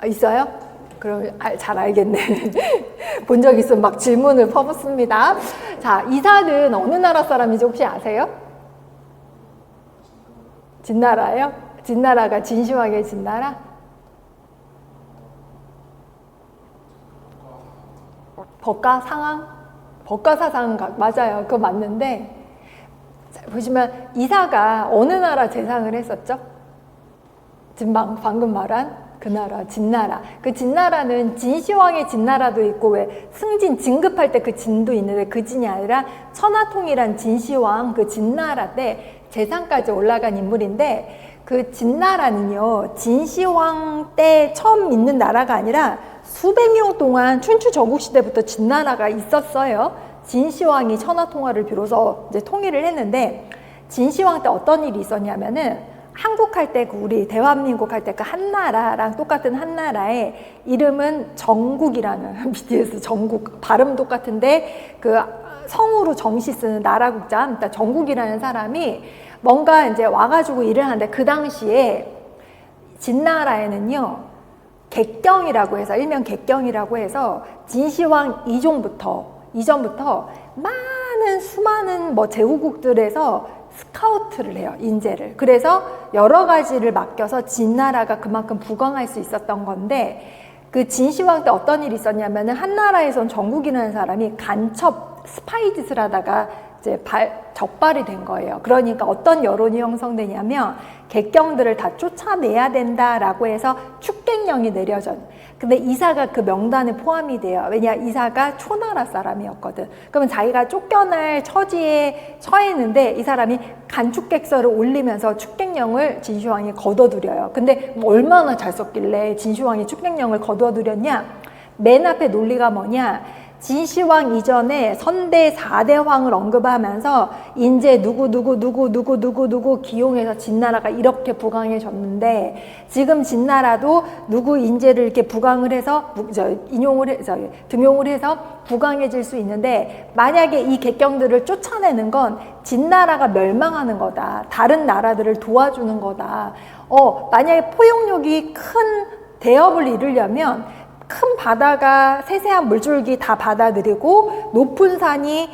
있어요? 그럼 잘 알겠네. 본 적 있으면 막 질문을 퍼붓습니다. 자, 이사는 어느 나라 사람인지 혹시 아세요? 진나라요? 진나라가 진시황의 진나라? 법가상황? 법가사상 맞아요. 그거 맞는데, 자, 보시면 이사가 어느 나라 재상을 했었죠? 지금 방금 말한 그 나라, 진나라. 그 진나라는 진시황의 진나라도 있고, 왜 승진 진급할 때 그 진도 있는데 그 진이 아니라 천하통일한 진시황 그 진나라 때 재상까지 올라간 인물인데, 그 진나라는요, 진시황 때 처음 있는 나라가 아니라 수백 년 동안 춘추 전국시대부터 진나라가 있었어요. 진시황이 천하통화를 비로소 이제 통일을 했는데, 진시황 때 어떤 일이 있었냐면은, 한국 할 때, 우리 대한민국 할 때 그 한나라랑 똑같은 한나라의 이름은 정국이라는, BTS 정국, 발음 똑같은데 그 성으로 정시 쓰는 나라 국자, 그러니까 정국이라는 사람이 뭔가 이제 와가지고 일을 하는데, 그 당시에 진나라에는요, 객경이라고 해서, 일명 객경이라고 해서 진시황 이전부터 많은 수많은 뭐 제후국들에서 스카우트를 해요, 인재를. 그래서 여러 가지를 맡겨서 진나라가 그만큼 부강할 수 있었던 건데, 그 진시황 때 어떤 일이 있었냐면은, 한나라에선 정국이라는 사람이 간첩 스파이 짓을 하다가 이제 적발이 된 거예요. 그러니까 어떤 여론이 형성되냐면, 객경들을 다 쫓아내야 된다라고 해서 축객령이 내려져. 근데 이사가 그 명단에 포함이 돼요. 왜냐, 이사가 초나라 사람이었거든. 그러면 자기가 쫓겨날 처지에 처했는데, 이 사람이 간축객서를 올리면서 축객령을 진시황이 거둬들여요. 근데 뭐 얼마나 잘 썼길래 진시황이 축객령을 거둬들였냐? 맨 앞에 논리가 뭐냐? 진시황 이전에 선대 4대 황을 언급하면서 인제 누구 기용해서 진나라가 이렇게 부강해졌는데, 지금 진나라도 누구 인재를 이렇게 부강을 해서 등용을 해서 부강해질 수 있는데, 만약에 이 객경들을 쫓아내는 건 진나라가 멸망하는 거다, 다른 나라들을 도와주는 거다. 만약에 포용력이 큰 대업을 이루려면 큰 바다가 세세한 물줄기 다 받아들이고, 높은 산이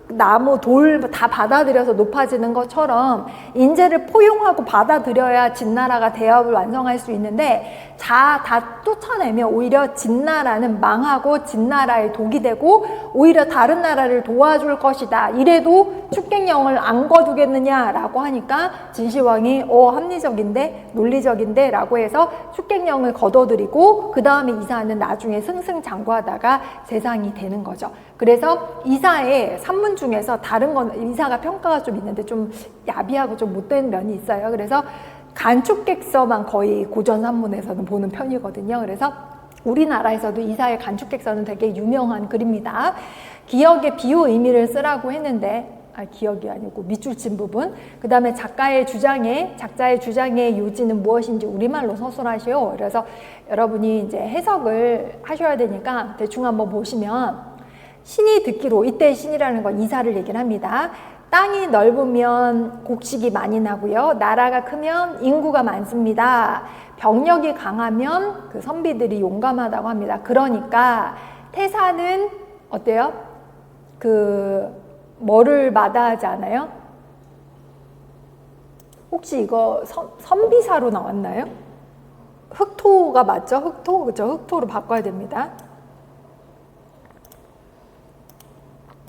나무, 돌 다 받아들여서 높아지는 것처럼 인재를 포용하고 받아들여야 진나라가 대업을 완성할 수 있는데 다 쫓아내면 오히려 진나라는 망하고 진나라의 독이 되고 오히려 다른 나라를 도와줄 것이다. 이래도 축객령을 안 거두겠느냐라고 하니까 진시황이 합리적인데 논리적인데 라고 해서 축객령을 거둬들이고 그 다음에 이사는 나중에 승승장구하다가 세상이 되는 거죠. 그래서 이사의 산문 중에서 다른 건 이사가 평가가 좀 있는데 좀 야비하고 좀 못된 면이 있어요. 그래서 간축객서만 거의 고전 산문에서는 보는 편이거든요. 그래서 우리나라에서도 이사의 간축객서는 되게 유명한 글입니다. 기역의 비유 의미를 쓰라고 했는데 기역이 아니고 밑줄 친 부분, 그 다음에 작자의 주장의 요지는 무엇인지 우리말로 서술하시오. 그래서 여러분이 이제 해석을 하셔야 되니까 대충 한번 보시면 신이 듣기로, 이때 신이라는 건 이사를 얘기를 합니다. 땅이 넓으면 곡식이 많이 나고요. 나라가 크면 인구가 많습니다. 병력이 강하면 그 선비들이 용감하다고 합니다. 그러니까 태사는 어때요? 뭐를 마다하지 않아요? 혹시 이거 선비사로 나왔나요? 흑토가 맞죠? 흑토? 그죠? 흑토로 바꿔야 됩니다.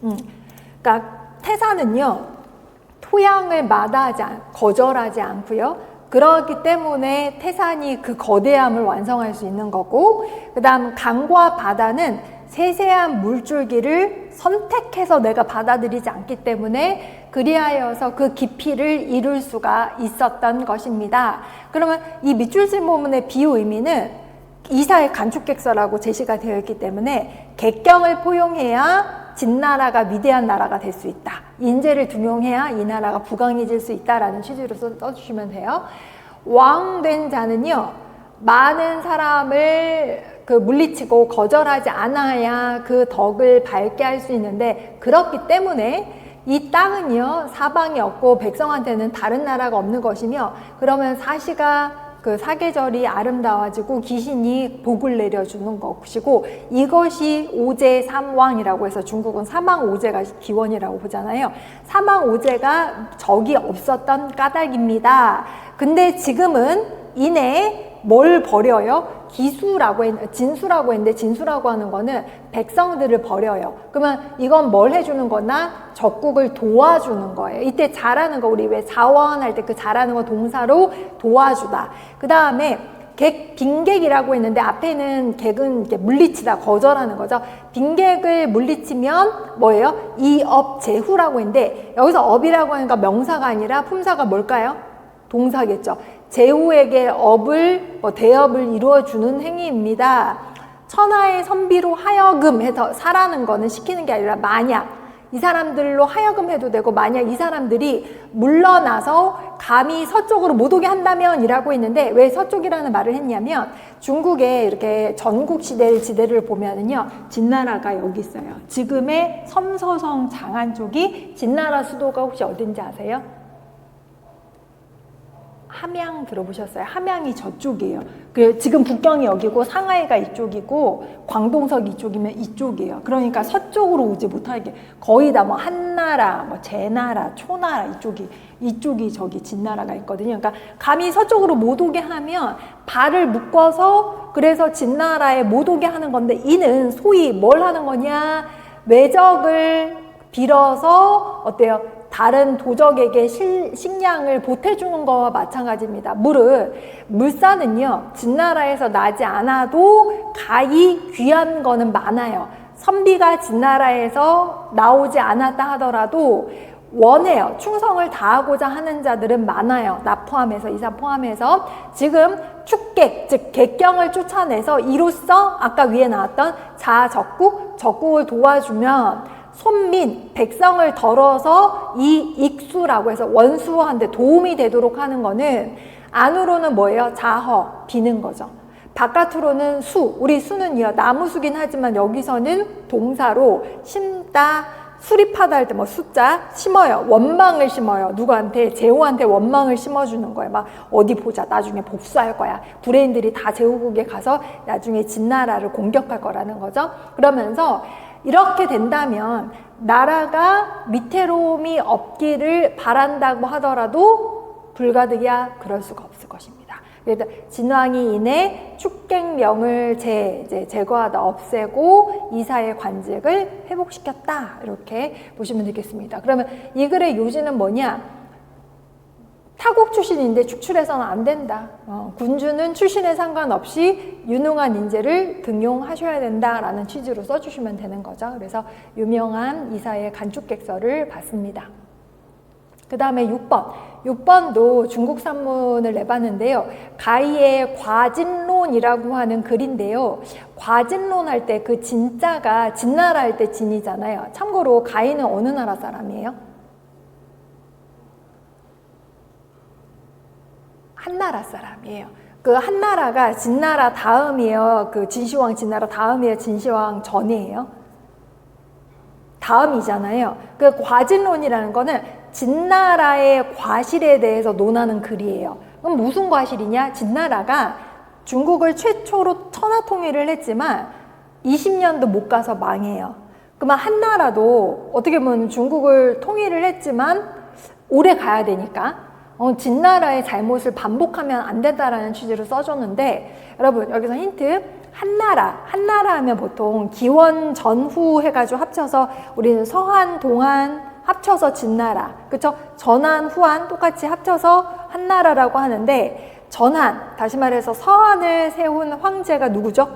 그러니까 태사는요, 토양을 거절하지 않고요. 그렇기 때문에 태산이 그 거대함을 완성할 수 있는 거고, 그 다음 강과 바다는 세세한 물줄기를 선택해서 내가 받아들이지 않기 때문에 그리하여서 그 깊이를 이룰 수가 있었던 것입니다. 그러면 이 밑줄진 부분의 비유 의미는 이사의 간축객서라고 제시가 되어 있기 때문에 객경을 포용해야 진나라가 위대한 나라가 될 수 있다. 인재를 등용해야 이 나라가 부강해질 수 있다라는 취지로 써주시면 돼요. 왕된 자는요, 많은 사람을 물리치고 거절하지 않아야 그 덕을 밝게 할 수 있는데, 그렇기 때문에 이 땅은요, 사방이 없고 백성한테는 다른 나라가 없는 것이며, 그러면 사계절이 아름다워지고 귀신이 복을 내려주는 것이고, 이것이 오제삼왕이라고 해서 중국은 사망오제가 기원이라고 보잖아요. 사망오제가 적이 없었던 까닭입니다. 근데 지금은 이내 뭘 버려요? 진수라고 했는데, 진수라고 하는 거는 백성들을 버려요. 그러면 이건 뭘 해주는 거나 적국을 도와주는 거예요. 이때 잘하는 거, 우리 왜 자원할 때 그 잘하는 거 동사로 도와주다. 그 다음에 빈객이라고 했는데, 앞에는 객은 이렇게 물리치다, 거절하는 거죠. 빈객을 물리치면 뭐예요? 이업제후라고 했는데, 여기서 업이라고 하니까 명사가 아니라 품사가 뭘까요? 동사겠죠. 제후에게 대업을 이루어주는 행위입니다. 천하의 선비로 하여금 해서 사라는 거는 시키는 게 아니라, 만약 이 사람들로 하여금 해도 되고, 만약 이 사람들이 물러나서 감히 서쪽으로 못 오게 한다면 이라고 했는데, 왜 서쪽이라는 말을 했냐면, 중국의 이렇게 전국 지대를 보면은요, 진나라가 여기 있어요. 지금의 섬서성 장안 쪽이 진나라 수도가 혹시 어딘지 아세요? 함양 들어보셨어요? 함양이 저쪽이에요. 지금 북경이 여기고 상하이가 이쪽이고 광동석이 이쪽이면 이쪽이에요. 그러니까 서쪽으로 오지 못하게 거의 다 한나라, 제나라, 초나라 이쪽이 저기 진나라가 있거든요. 그러니까 감히 서쪽으로 못 오게 하면 발을 묶어서 그래서 진나라에 못 오게 하는 건데, 이는 소위 뭘 하는 거냐? 외적을 빌어서 어때요? 다른 도적에게 식량을 보태주는 거와 마찬가지입니다. 물산은요, 진나라에서 나지 않아도 가히 귀한 거는 많아요. 선비가 진나라에서 나오지 않았다 하더라도 원해요. 충성을 다하고자 하는 자들은 많아요. 나 포함해서, 이사 포함해서. 지금 축객, 즉 객경을 쫓아내서 이로써 아까 위에 나왔던 적국을 도와주면 손민, 백성을 덜어서 이 익수라고 해서 원수한테 도움이 되도록 하는 거는, 안으로는 뭐예요? 자허, 비는 거죠. 바깥으로는 우리 수는요, 나무수긴 하지만 여기서는 동사로 심다, 수립하다 할 때 숫자 심어요. 원망을 심어요. 누구한테? 제후한테 원망을 심어주는 거예요. 어디 보자. 나중에 복수할 거야. 브레인들이 다 제후국에 가서 나중에 진나라를 공격할 거라는 거죠. 그러면서 이렇게 된다면 나라가 위태로움이 없기를 바란다고 하더라도 불가득이야 그럴 수가 없을 것입니다. 그래서 진왕이 이내 축객령을 제거하다 없애고 이사의 관직을 회복시켰다 이렇게 보시면 되겠습니다. 그러면 이 글의 요지는 뭐냐? 타국 출신인데 축출해서는 안 된다. 군주는 출신에 상관없이 유능한 인재를 등용하셔야 된다라는 취지로 써주시면 되는 거죠. 그래서 유명한 이사의 간축객서를 봤습니다. 그 다음에 6번. 6번도 중국 산문을 내봤는데요. 가희의 과진론이라고 하는 글인데요. 과진론 할 때 그 진자가 진나라 할 때 진이잖아요. 참고로 가희는 어느 나라 사람이에요? 한나라 사람이에요. 그 한나라가 진나라 다음이에요. 그 진시황 진나라 다음이에요. 진시황 전이에요. 다음이잖아요. 그 과진론이라는 거는 진나라의 과실에 대해서 논하는 글이에요. 그럼 무슨 과실이냐? 진나라가 중국을 최초로 천하 통일을 했지만 20년도 못 가서 망해요. 그러면 한나라도 어떻게 보면 중국을 통일을 했지만 오래 가야 되니까 진나라의 잘못을 반복하면 안 된다라는 취지로 써줬는데, 여러분 여기서 힌트. 한나라 하면 보통 기원 전후 해가지고 합쳐서 우리는 서한 동한 합쳐서 진나라, 그쵸? 전한 후한 똑같이 합쳐서 한나라라고 하는데, 전한, 다시 말해서 서한을 세운 황제가 누구죠?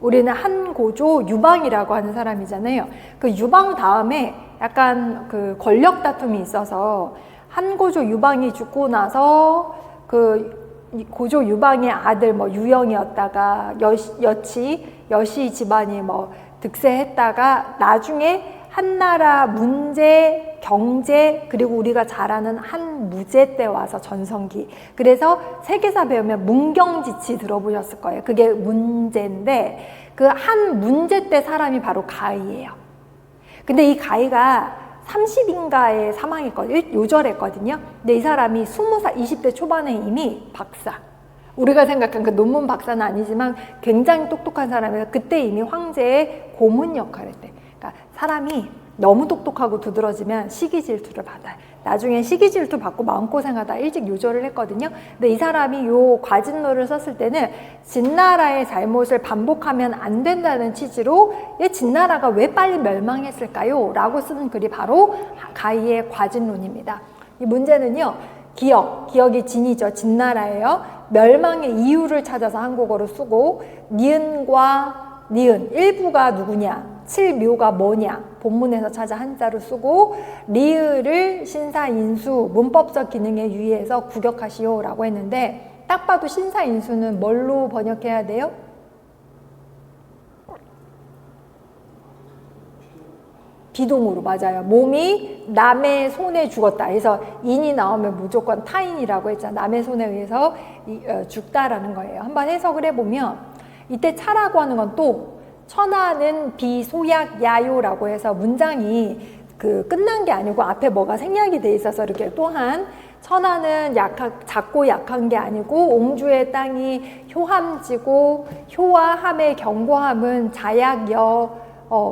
우리는 한고조 유방이라고 하는 사람이잖아요. 그 유방 다음에 약간 그 권력 다툼이 있어서 한고조 유방이 죽고 나서 그 고조 유방의 아들 뭐 유영이었다가 여시 집안이 뭐 득세했다가 나중에 한나라 문제, 경제, 그리고 우리가 잘 아는 한무제 때 와서 전성기. 그래서 세계사 배우면 문경지치 들어보셨을 거예요. 그게 문제인데 그 한문제 때 사람이 바로 가희예요. 근데 이 가희가 30인가에 사망했거든요. 요절했거든요. 근데 이 사람이 20살, 20대 초반에 이미 박사. 우리가 생각한 그 논문 박사는 아니지만 굉장히 똑똑한 사람이라서 그때 이미 황제의 고문 역할을 했대. 그러니까 사람이 너무 똑똑하고 두드러지면 시기 질투를 받아요. 나중에 시기 질투 받고 마음고생하다 일찍 요절을 했거든요. 근데 이 사람이 요 과진론을 썼을 때는 진나라의 잘못을 반복하면 안 된다는 취지로 진나라가 왜 빨리 멸망했을까요? 라고 쓴 글이 바로 가희의 과진론입니다. 이 문제는요. 기억이 진이죠. 진나라예요. 멸망의 이유를 찾아서 한국어로 쓰고 니은과 니은 일부가 누구냐? 칠묘가 뭐냐? 본문에서 찾아 한자로 쓰고 리을을 신사인수 문법적 기능에 유의해서 구격하시오라고 했는데 딱 봐도 신사인수는 뭘로 번역해야 돼요? 비동으로. 맞아요. 몸이 남의 손에 죽었다. 그래서 인이 나오면 무조건 타인이라고 했잖아. 남의 손에 의해서 죽다라는 거예요. 한번 해석을 해보면 이때 차라고 하는 건 또 천하는 비소약 야요라고 해서 문장이 끝난 게 아니고 앞에 뭐가 생략이 돼 있어서 이렇게 또한 천하는 작고 약한 게 아니고 옹주의 땅이 효함지고 효와 함의 경고함은 자약여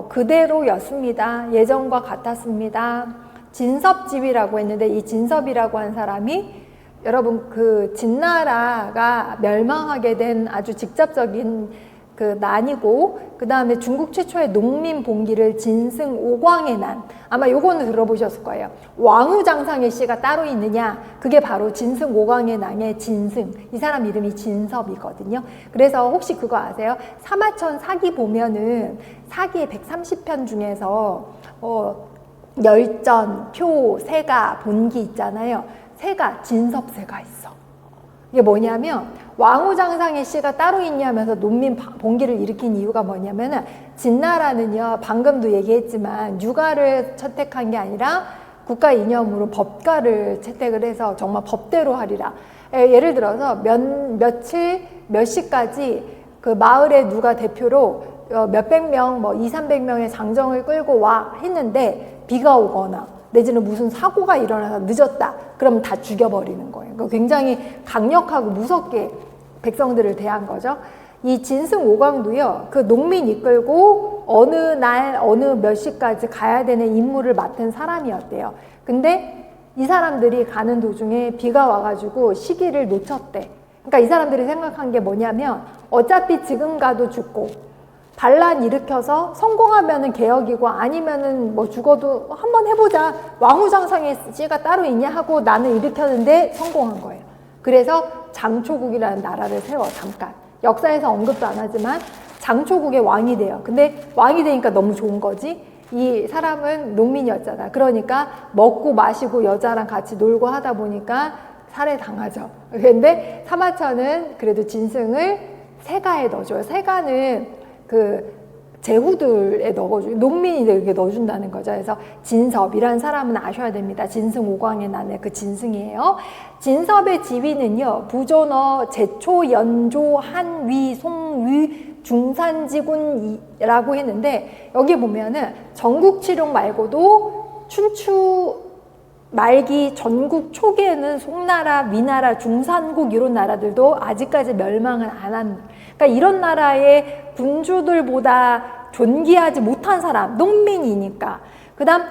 그대로였습니다. 예전과 같았습니다. 진섭집이라고 했는데 이 진섭이라고 한 사람이 여러분 그 진나라가 멸망하게 된 아주 직접적인 그 난이고 그 다음에 중국 최초의 농민 봉기를 진승 오광의 난 아마 요거는 들어보셨을 거예요. 왕후장상의 씨가 따로 있느냐 그게 바로 진승 오광의 난의 진승 이 사람 이름이 진섭이거든요. 그래서 혹시 그거 아세요? 사마천 사기 보면은 사기의 130편 중에서 열전, 표, 세가, 본기 있잖아요. 세가, 진섭세가 있어. 이게 뭐냐면 왕후장상의 씨가 따로 있냐면서 농민 봉기를 일으킨 이유가 뭐냐면은 진나라는요 방금도 얘기했지만 육아를 채택한 게 아니라 국가 이념으로 법가를 채택을 해서 정말 법대로 하리라. 예를 들어서 며칠 몇 시까지 그 마을에 누가 대표로 몇백 명, 뭐 200~300명의 장정을 끌고 와 했는데 비가 오거나 내지는 무슨 사고가 일어나서 늦었다. 그럼 다 죽여버리는 거예요. 굉장히 강력하고 무섭게 백성들을 대한 거죠. 이 진승 오광도요, 그 농민 이끌고 어느 날 어느 몇 시까지 가야 되는 임무를 맡은 사람이었대요. 근데 이 사람들이 가는 도중에 비가 와가지고 시기를 놓쳤대. 그러니까 이 사람들이 생각한 게 뭐냐면 어차피 지금 가도 죽고 반란 일으켜서 성공하면은 개혁이고 아니면은 뭐 죽어도 한번 해보자. 왕후장성의 씨가 따로 있냐 하고 나는 일으켰는데 성공한 거예요. 그래서 장초국이라는 나라를 세워. 잠깐 역사에서 언급도 안 하지만 장초국의 왕이 돼요. 근데 왕이 되니까 너무 좋은 거지. 이 사람은 농민이었잖아. 그러니까 먹고 마시고 여자랑 같이 놀고 하다 보니까 살해당하죠. 근데 사마천은 그래도 진승을 세가에 넣어줘요. 세가는 그 제후들에 넣어주고 농민이들에게 넣어준다는 거죠. 그래서 진섭이라는 사람은 아셔야 됩니다. 진승 오광의 난의 그 진승이에요. 진섭의 지위는요, 부존어, 제초, 연조, 한위, 송위, 중산지군이라고 했는데 여기 보면은 전국치룡 말고도 춘추 말기 전국 초기에는 송나라, 위나라, 중산국 이런 나라들도 아직까지 멸망을 안 한, 그러니까 이런 나라의 군주들보다 존귀하지 못한 사람, 농민이니까. 그 다음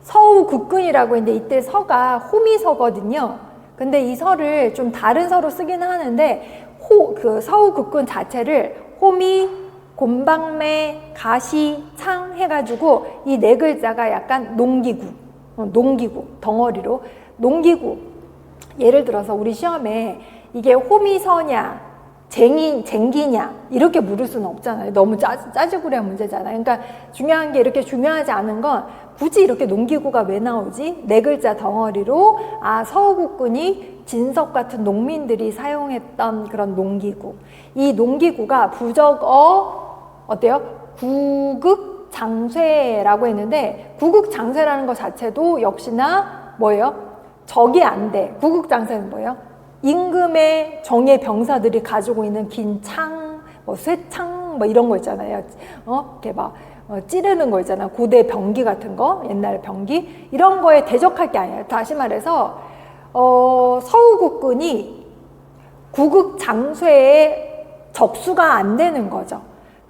서우 국군이라고 했는데 이때 서가 호미서거든요. 근데 이 서를 좀 다른 서로 쓰긴 하는데 그 서우 국군 자체를 호미, 곰방매, 가시, 창 해가지고 이 네 글자가 약간 농기구, 덩어리로 농기구. 예를 들어서 우리 시험에 이게 호미서냐 쟁기냐 이렇게 물을 수는 없잖아요. 너무 짜증구리한 문제잖아요. 그러니까 중요한 게 이렇게 중요하지 않은 건 굳이 이렇게 농기구가 왜 나오지? 네 글자 덩어리로 서우국군이 진섭 같은 농민들이 사용했던 그런 농기구. 이 농기구가 부적어 어때요? 구극장쇠라고 했는데 구극장쇠라는 것 자체도 역시나 뭐예요? 적이 안 돼. 구극장쇠는 뭐예요? 임금의 정예 병사들이 가지고 있는 긴 창, 뭐 쇠창, 뭐 이런 거 있잖아요. 이렇게 막 찌르는 거 있잖아요. 고대 병기 같은 거, 옛날 병기 이런 거에 대적할 게 아니에요. 다시 말해서 서우국군이 구극장쇠에 적수가 안 되는 거죠.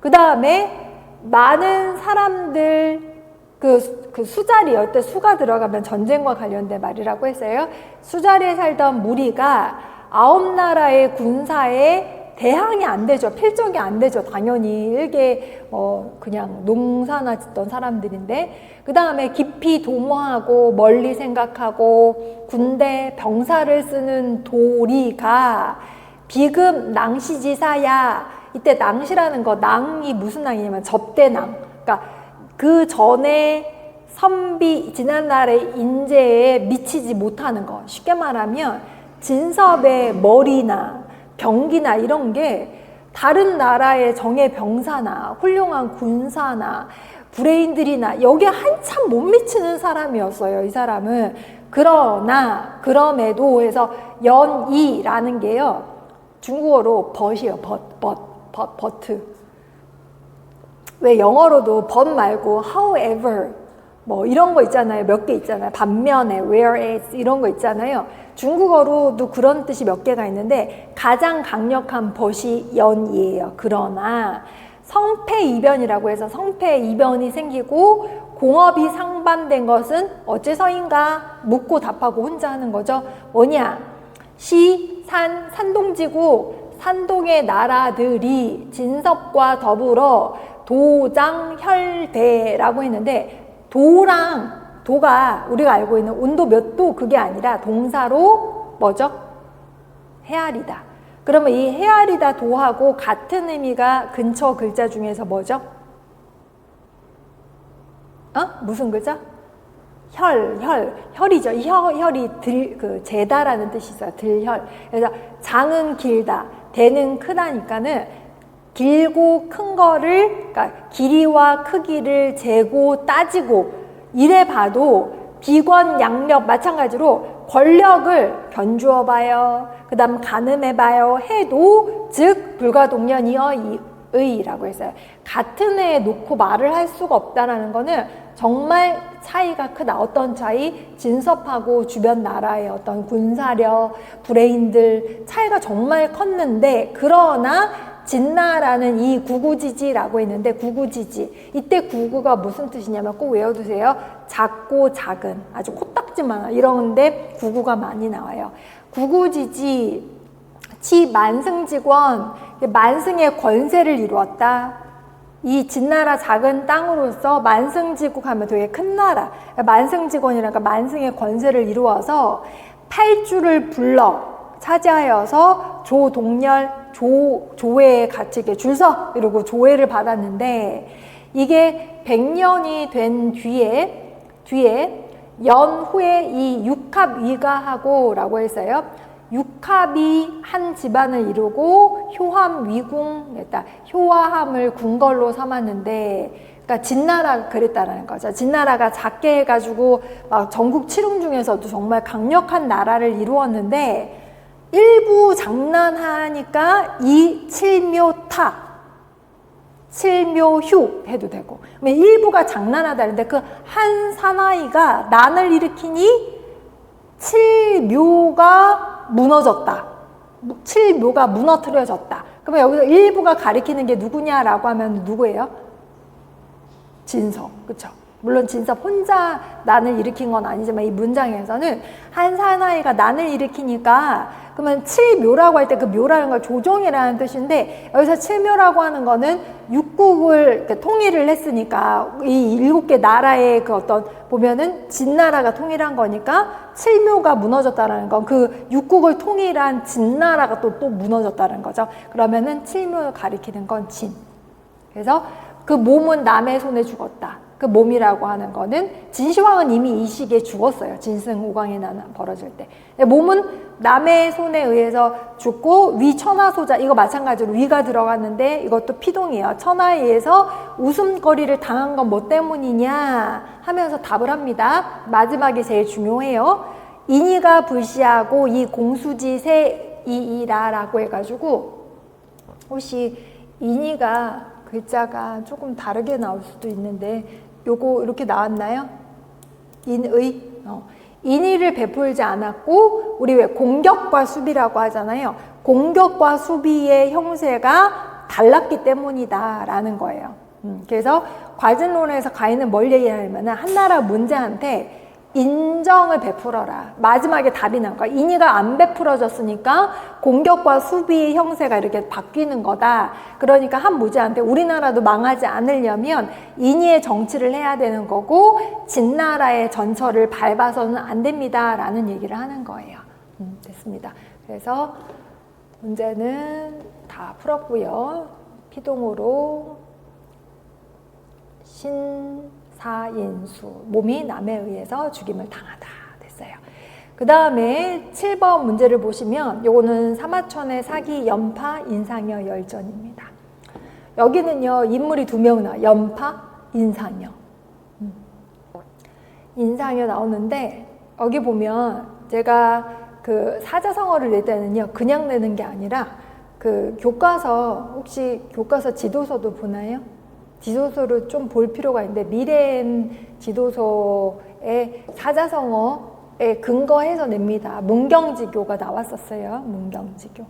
그 다음에 많은 사람들 그 수자리, 이때 수가 들어가면 전쟁과 관련된 말이라고 했어요. 수자리에 살던 무리가 9나라의 군사에 대항이 안 되죠. 필적이 안 되죠. 당연히 일개 그냥 농사나 짓던 사람들인데, 그 다음에 깊이 도모하고 멀리 생각하고 군대 병사를 쓰는 도리가 비급 낭시지사야. 이때 낭시라는 거, 낭이 무슨 낭이냐면 접대낭. 그러니까 그 전에 선비, 지난날의 인재에 미치지 못하는 거. 쉽게 말하면 진섭의 머리나 병기나 이런 게 다른 나라의 정예 병사나 훌륭한 군사나 브레인들이나 여기에 한참 못 미치는 사람이었어요. 이 사람은. 그러나 그럼에도 해서 연이라는 게요, 중국어로 벗이에요. 버트. 왜 영어로도 but 말고 however 뭐 이런 거 있잖아요. 몇 개 있잖아요. 반면에 whereas 이런 거 있잖아요. 중국어로도 그런 뜻이 몇 개가 있는데 가장 강력한 but이 연이에요. 그러나 성패이변이라고 해서 성패이변이 생기고 공업이 상반된 것은 어째서인가 묻고 답하고 혼자 하는 거죠. 뭐냐? 시, 산, 산동지구, 산동의 나라들이 진섭과 더불어 도장혈대라고 했는데 도가 우리가 알고 있는 온도 몇 도 그게 아니라 동사로 뭐죠? 헤아리다. 그러면 이 헤아리다 도하고 같은 의미가 근처 글자 중에서 뭐죠? 무슨 글자? 혈이죠. 이 혈이 재다라는 뜻이 있어요. 들혈. 그래서 장은 길다, 대는 크다니까는 길고 큰 거를, 그러니까 길이와 크기를 재고 따지고 이래 봐도 비권 양력 마찬가지로 권력을 견주어 봐요. 그 다음 가늠해 봐요. 해도 즉 불가동련이어의라고 했어요. 같은 애에 놓고 말을 할 수가 없다라는 거는 정말 차이가 크다. 어떤 차이? 진섭하고 주변 나라의 어떤 군사력, 브레인들 차이가 정말 컸는데, 그러나 진나라는 이 구구지지라고 했는데, 구구지지, 이때 구구가 무슨 뜻이냐면 꼭 외워두세요. 작고 작은, 아주 코딱지만 이런데 구구가 많이 나와요. 구구지지 치 만승직원, 만승의 권세를 이루었다. 이 진나라 작은 땅으로서 만승지국 하면 되게 큰 나라, 만승직원이라니까 만승의 권세를 이루어서 팔주를 불러 차지하여서 조동렬, 조회에 같이 이렇게 줄서 이러고 조회를 받았는데, 이게 100년이 된 뒤에 연후에 이 육합위가하고 라고 했어요. 육합이 한 집안을 이루고 효함 위궁했다. 효화함을 궁궐로 삼았는데, 그러니까 진나라가 그랬다라는 거죠. 진나라가 작게 해가지고 막 전국 칠흥 중에서도 정말 강력한 나라를 이루었는데, 일부 장난하니까 이 칠묘타, 칠묘휴 해도 되고, 일부가 장난하다는데 그 한 사나이가 난을 일으키니 칠묘가 무너졌다. 칠묘가 무너뜨려졌다. 그러면 여기서 일부가 가리키는 게 누구냐라고 하면 누구예요? 진섭. 그렇죠? 물론 진섭 혼자 난을 일으킨 건 아니지만 이 문장에서는 한 사나이가 난을 일으키니까, 그러면 칠묘라고 할 때 그 묘라는 걸 조정이라는 뜻인데, 여기서 칠묘라고 하는 거는 육국을 통일을 했으니까 이 7개 나라의 그 어떤 보면은 진나라가 통일한 거니까 칠묘가 무너졌다라는 건 그 육국을 통일한 진나라가 또 무너졌다는 거죠. 그러면은 칠묘를 가리키는 건 진. 그래서 그 몸은 남의 손에 죽었다. 그 몸이라고 하는 거는 진시황은 이미 이 시기에 죽었어요. 진승5강의 난 벌어질 때. 몸은 남의 손에 의해서 죽고, 위 천하소자, 이거 마찬가지로 위가 들어갔는데 이것도 피동이에요. 천하에 의해서 웃음거리를 당한 건 뭐 때문이냐 하면서 답을 합니다. 마지막이 제일 중요해요. 인이가 불시하고 이 공수지 세이이라라고 해가지고, 혹시 인이가 글자가 조금 다르게 나올 수도 있는데 요거 이렇게 나왔나요? 인의? 인의를 베풀지 않았고, 우리 왜 공격과 수비라고 하잖아요. 공격과 수비의 형세가 달랐기 때문이다 라는 거예요. 그래서 과진론에서 가인은 뭘 얘기하냐면, 한 나라 문제한테 인정을 베풀어라. 마지막에 답이 나온 거야. 인의가 안 베풀어졌으니까 공격과 수비의 형세가 이렇게 바뀌는 거다. 그러니까 한 무제한테 우리나라도 망하지 않으려면 인의의 정치를 해야 되는 거고, 진나라의 전철을 밟아서는 안 됩니다 라는 얘기를 하는 거예요. 됐습니다. 그래서 문제는 다 풀었고요. 피동으로 사인수, 몸이 남에 의해서 죽임을 당하다 됐어요. 그 다음에 7번 문제를 보시면 요거는 사마천의 사기, 연파, 인상여, 열전입니다. 여기는요 인물이 2명 나와요. 연파, 인상여. 인상여 나오는데, 여기 보면 제가 그 사자성어를 낼 때는요 그냥 내는 게 아니라 그 교과서, 혹시 교과서 지도서도 보나요? 지도서를 좀 볼 필요가 있는데, 미래엔 지도서의 사자성어에 근거해서 냅니다. 문경지교가 나왔었어요. 문경지교.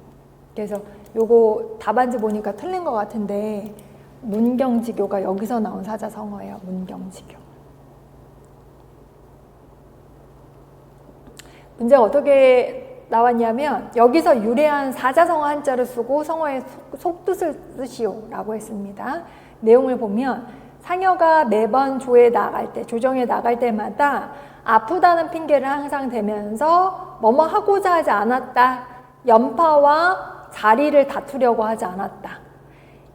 그래서 요거 답안지 보니까 틀린 것 같은데, 문경지교가 여기서 나온 사자성어예요. 문경지교. 문제가 어떻게 나왔냐면, 여기서 유래한 사자성어 한자를 쓰고 성어의 속뜻을 쓰시오 라고 했습니다. 내용을 보면, 상여가 매번 조에 나갈 때, 조정에 나갈 때마다 아프다는 핑계를 항상 대면서 뭐뭐 하고자 하지 않았다. 연파와 자리를 다투려고 하지 않았다.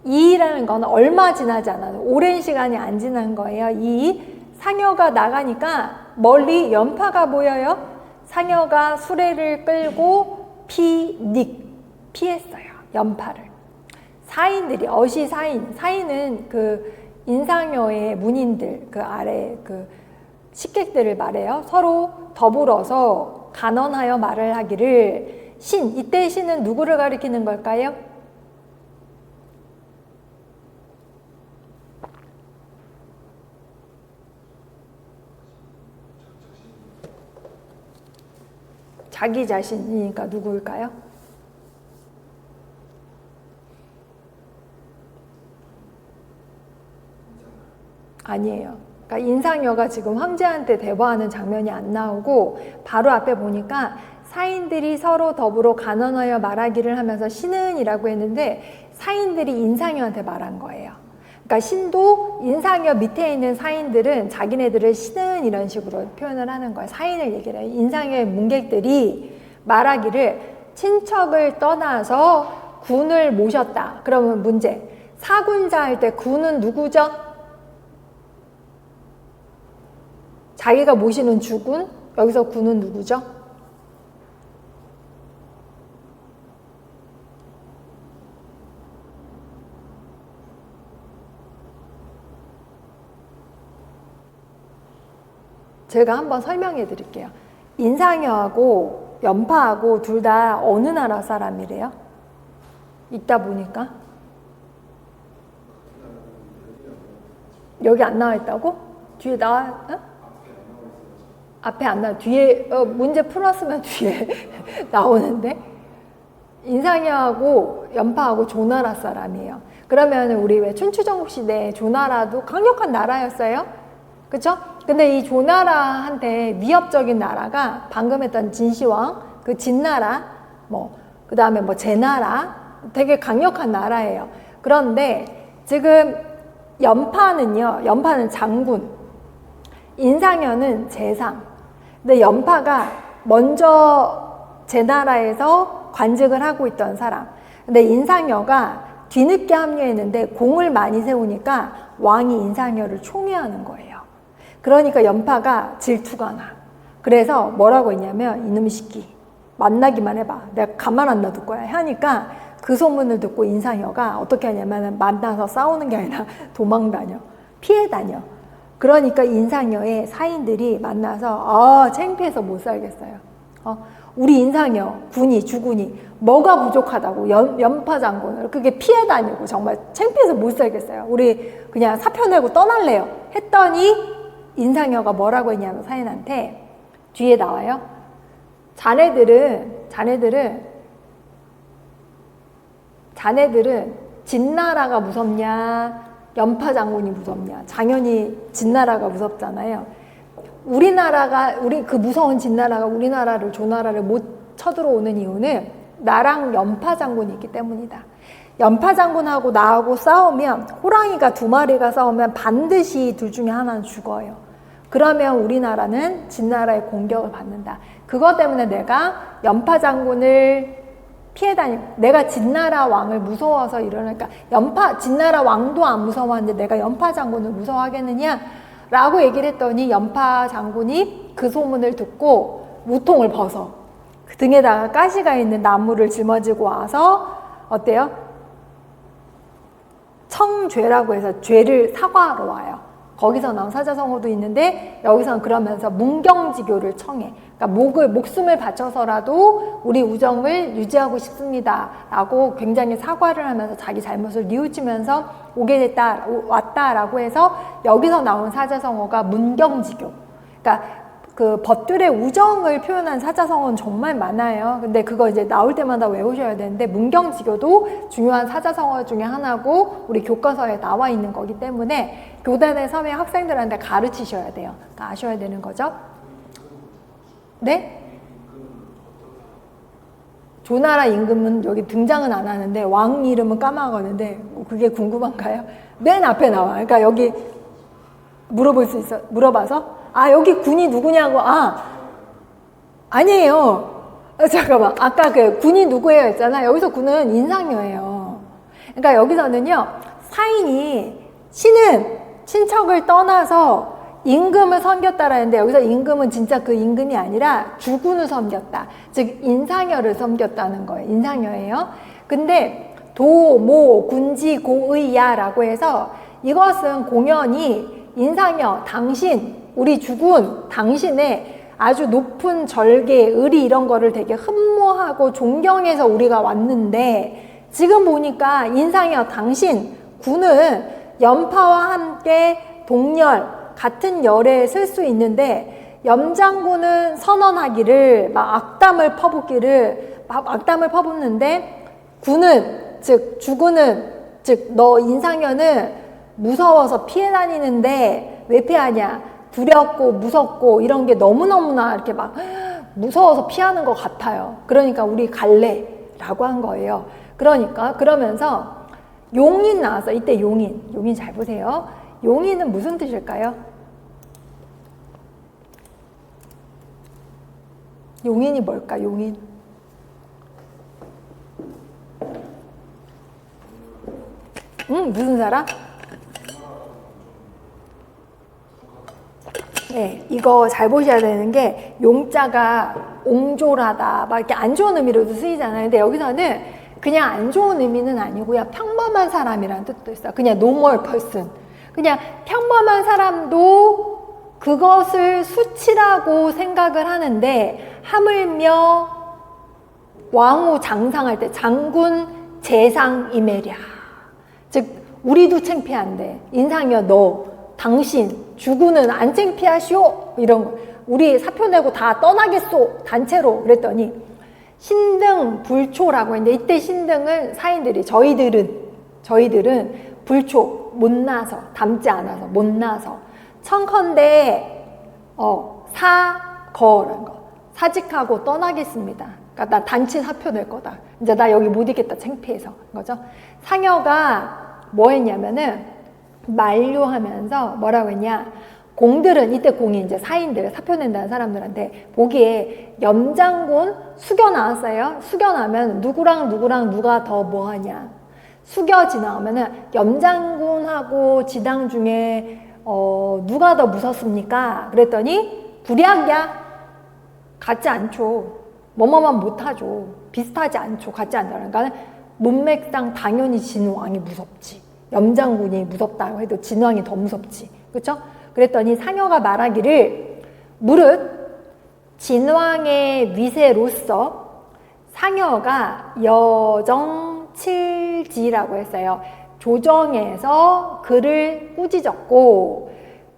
이라는 건 얼마 지나지 않아요. 오랜 시간이 안 지난 거예요. 이 상여가 나가니까 멀리 연파가 보여요. 상여가 수레를 끌고 피했어요. 연파를. 사인들이, 사인은 그 인상여의 문인들, 그 아래 그 식객들을 말해요. 서로 더불어서 간언하여 말을 하기를, 이때 신은 누구를 가리키는 걸까요? 자기 자신이니까 누구일까요? 아니에요. 그러니까 인상여가 지금 황제한테 대화하는 장면이 안 나오고 바로 앞에 보니까 사인들이 서로 더불어 간언하여 말하기를 하면서 신은이라고 했는데 사인들이 인상여한테 말한 거예요. 그러니까 신도 인상여 밑에 있는 사인들은 자기네들을 신은 이런 식으로 표현을 하는 거예요. 사인을 얘기를 해요. 인상여의 문객들이 말하기를 친척을 떠나서 군을 모셨다. 그러면 문제. 사군자 할 때 군은 누구죠? 자기가 모시는 주군? 여기서 군은 누구죠? 제가 한번 설명해 드릴게요. 인상여하고 연파하고 둘 다 어느 나라 사람이래요? 있다 보니까 여기 안 나와 있다고? 뒤에 나와? 어? 앞에 안 나와. 뒤에 문제 풀었으면 뒤에 나오는데 인상여하고 연파하고 조나라 사람이에요. 그러면 우리 왜 춘추전국 시대 조나라도 강력한 나라였어요? 그쵸? 근데 이 조나라한테 위협적인 나라가 방금 했던 진시황, 그 진나라, 그 다음에 제나라, 되게 강력한 나라예요. 그런데 지금 연파는 장군, 인상여는 재상. 근데 연파가 먼저 제나라에서 관직을 하고 있던 사람. 근데 인상여가 뒤늦게 합류했는데 공을 많이 세우니까 왕이 인상여를 총애하는 거예요. 그러니까 연파가 질투가 나. 그래서 뭐라고 했냐면 이놈의 새끼 만나기만 해봐. 내가 가만 안 놔둘 거야 하니까 그 소문을 듣고 인상여가 어떻게 하냐면 만나서 싸우는 게 아니라 도망 다녀. 피해 다녀. 그러니까 인상여의 사인들이 만나서 창피해서 못 살겠어요. 우리 인상여 군이 주군이 뭐가 부족하다고 연파 장군을 그게 피해 다니고 정말 창피해서 못 살겠어요. 우리 그냥 사표 내고 떠날래요. 했더니 인상여가 뭐라고 했냐면 사인한테 뒤에 나와요. 자네들은 진나라가 무섭냐 연파 장군이 무섭냐? 당연히 진나라가 무섭잖아요. 우리 그 무서운 진나라가 우리나라를 조나라를 못 쳐들어오는 이유는 나랑 연파 장군이 있기 때문이다. 연파 장군하고 나하고 싸우면 호랑이가 2마리가 싸우면 반드시 둘 중에 하나는 죽어요. 그러면 우리나라는 진나라의 공격을 받는다. 그것 때문에 내가 연파 장군을 피해 다니고 내가 진나라 왕을 무서워서 이러니까 진나라 왕도 안 무서워하는데 내가 연파 장군을 무서워하겠느냐? 라고 얘기를 했더니 연파 장군이 그 소문을 듣고 우통을 벗어. 그 등에다가 가시가 있는 나무를 짊어지고 와서 어때요? 청죄라고 해서 죄를 사과하러 와요. 거기서 나온 사자성어도 있는데 여기서는 그러면서 문경지교를 청해. 그러니까 목숨을 바쳐서라도 우리 우정을 유지하고 싶습니다. 라고 굉장히 사과를 하면서 자기 잘못을 뉘우치면서 왔다라고 해서 여기서 나온 사자성어가 문경지교. 그러니까 그 벗들의 우정을 표현한 사자성어는 정말 많아요. 근데 그거 이제 나올 때마다 외우셔야 되는데 문경지교도 중요한 사자성어 중에 하나고 우리 교과서에 나와 있는 거기 때문에 교단의 섬의 학생들한테 가르치셔야 돼요. 아셔야 되는 거죠. 네? 조나라 임금은 여기 등장은 안 하는데 왕 이름은 까먹었는데 그게 궁금한가요? 맨 앞에 나와. 그러니까 여기 물어봐서 여기 군이 누구냐고. 아니에요. 잠깐만. 아까 그 군이 누구예요 했잖아. 여기서 군은 인상여예요. 그러니까 여기서는요. 신은 친척을 떠나서 임금을 섬겼다라는데 여기서 임금은 진짜 그 임금이 아니라 주군을 섬겼다. 즉 인상여를 섬겼다는 거예요. 인상여예요. 근데 도, 모, 군지, 고의야라고 해서 이것은 공연히 인상여, 당신, 우리 주군, 당신의 아주 높은 절개, 의리 이런 거를 되게 흠모하고 존경해서 우리가 왔는데 지금 보니까 인상여, 당신, 군은 연파와 함께 동열, 같은 열에 쓸 수 있는데 염장군은 선언하기를 막 악담을 퍼붓기를 막 악담을 퍼붓는데 군은 즉 주군은 즉 너 인상현은 무서워서 피해 다니는데 왜 피하냐? 두렵고 무섭고 이런 게 너무너무나 이렇게 막 무서워서 피하는 것 같아요. 그러니까 우리 갈래라고 한 거예요. 그러니까 그러면서 용인 나왔어. 이때 용인 잘 보세요. 용인은 무슨 뜻일까요? 용인이 뭘까? 용인. 무슨 사람? 네, 이거 잘 보셔야 되는 게 용자가 옹졸하다 막 이렇게 안 좋은 의미로도 쓰이잖아요. 근데 여기서는 그냥 안 좋은 의미는 아니고요. 평범한 사람이라는 뜻도 있어요. 그냥 normal person. 그냥 평범한 사람도 그것을 수치라고 생각을 하는데 하물며 왕후 장상할 때 장군 재상이매랴. 즉 우리도 창피한데 인상이여 너 당신 주군은 안 창피하시오 이런 거. 우리 사표 내고 다 떠나겠소 단체로 그랬더니 신등 불초라고 했는데 이때 신등은 사인들이 저희들은 불초 못나서 담지 않아서 못나서 청컨대 사거라는 거 사직하고 떠나겠습니다. 그러니까 나 단체 사표 낼 거다. 이제 나 여기 못 있겠다 창피해서 거죠. 상여가 뭐 했냐면은 만류하면서 뭐라고 했냐? 공들은 이때 공이 이제 사인들 사표 낸다는 사람들한테 보기에 염장군 숙여 나왔어요. 숙여 나면 누구랑 누가 더 뭐하냐? 숙여 지나오면은 염장군하고 지당 중에 누가 더 무섭습니까? 그랬더니 불약이야. 같지 않죠. 뭐뭐만 못하죠. 비슷하지 않죠. 같지 않다. 그러니까 문맥상 당연히 진왕이 무섭지. 염장군이 무섭다고 해도 진왕이 더 무섭지. 그렇죠? 그랬더니 상여가 말하기를 무릇 진왕의 위세로서 상여가 여정칠지라고 했어요. 조정에서 그를 꾸짖었고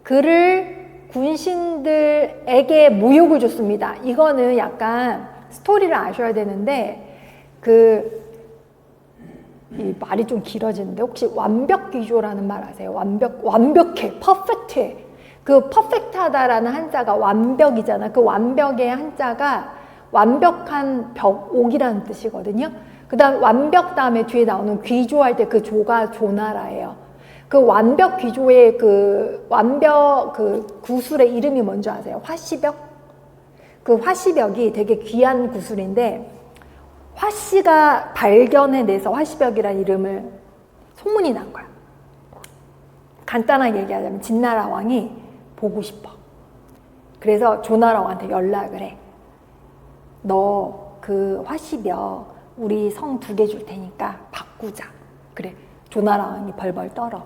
그를 군신들에게 모욕을 줬습니다. 이거는 약간 스토리를 아셔야 되는데 이 말이 좀 길어지는데 혹시 완벽기조라는 말 아세요? 완벽해, 퍼펙트해. 그 퍼펙트하다라는 한자가 완벽이잖아. 그 완벽의 한자가 완벽한 벽옥이라는 뜻이거든요. 그 다음 완벽 다음에 뒤에 나오는 귀조할 때 그 조가 조나라예요. 그 완벽 귀조의 그 완벽 그 구슬의 이름이 뭔지 아세요? 화시벽? 그 화시벽이 되게 귀한 구슬인데 화씨가 발견해내서 화시벽이라는 이름을 소문이 난 거야. 간단하게 얘기하자면 진나라 왕이 보고 싶어. 그래서 조나라 왕한테 연락을 해. 너 그 화시벽 우리 성 2개 줄 테니까 바꾸자. 그래. 조나라 왕이 벌벌 떨어.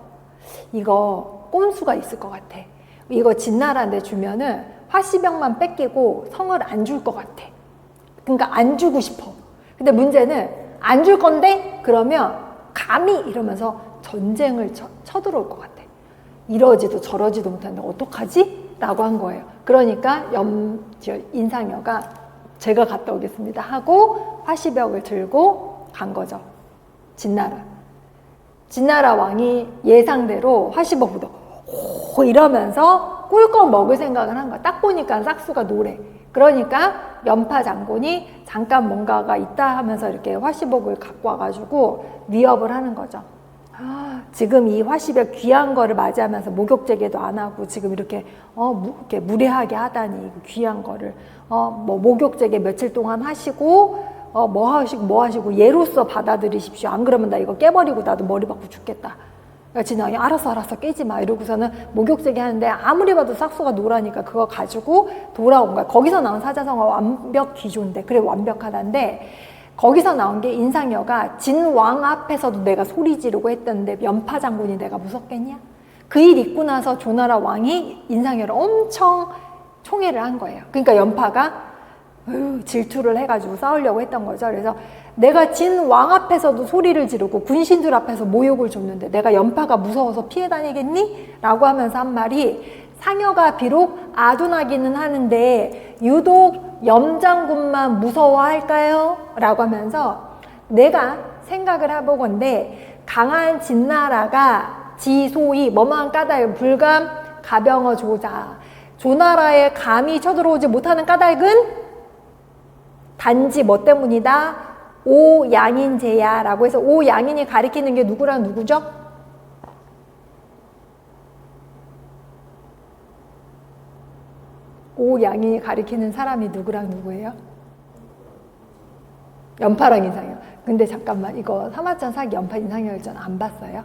이거 꼼수가 있을 것 같아. 이거 진나라한테 주면은 화시벽만 뺏기고 성을 안 줄 것 같아. 그러니까 안 주고 싶어. 근데 문제는 안 줄 건데 그러면 감히 이러면서 전쟁을 쳐들어올 것 같아. 이러지도 저러지도 못하는데 어떡하지? 라고 한 거예요. 그러니까 인상여가 제가 갔다 오겠습니다 하고 화시벽을 들고 간 거죠. 진나라 왕이 예상대로 화시벽부터 이러면서 꿀꺽 먹을 생각을 한 거야. 딱 보니까 싹수가 노래. 그러니까 연파 장군이 잠깐 뭔가가 있다 하면서 이렇게 화시복을 갖고 와가지고 위협을 하는 거죠. 지금 이 화시벽 귀한 거를 맞이하면서 목욕제계도 안 하고 지금 이렇게 무례하게 하다니 귀한 거를 뭐 목욕제계 며칠 동안 하시고 뭐 하시고 예로서 받아들이십시오. 안 그러면 나 이거 깨버리고 나도 머리 박고 죽겠다. 진영이 알았어 깨지 마 이러고서는 목욕제기 하는데 아무리 봐도 싹수가 노라니까 그거 가지고 돌아온 거야. 거기서 나온 사자성어 완벽 기조인데 그래 완벽하다인데 거기서 나온 게 인상여가 진왕 앞에서도 내가 소리 지르고 했던데 연파 장군이 내가 무섭겠냐? 그 일 있고 나서 조나라 왕이 인상여를 엄청 총애를 한 거예요. 그러니까 연파가 질투를 해가지고 싸우려고 했던 거죠. 그래서 내가 진 왕 앞에서도 소리를 지르고 군신들 앞에서 모욕을 줬는데 내가 연파가 무서워서 피해 다니겠니? 라고 하면서 한 말이 상여가 비록 아둔하기는 하는데 유독 염장군만 무서워할까요? 라고 하면서 내가 생각을 해보건대 강한 진나라가 지소이 뭐뭐한 까닭 불감 가병어 조자 조나라에 감히 쳐들어오지 못하는 까닭은 단지 뭐 때문이다? 오양인제야 라고 해서 오양인이 가리키는 게 누구랑 누구죠? 오양인이 가리키는 사람이 누구랑 누구예요? 연파랑 인상이요. 근데 잠깐만 이거 사마천 사기 연파 인상열전 안 봤어요?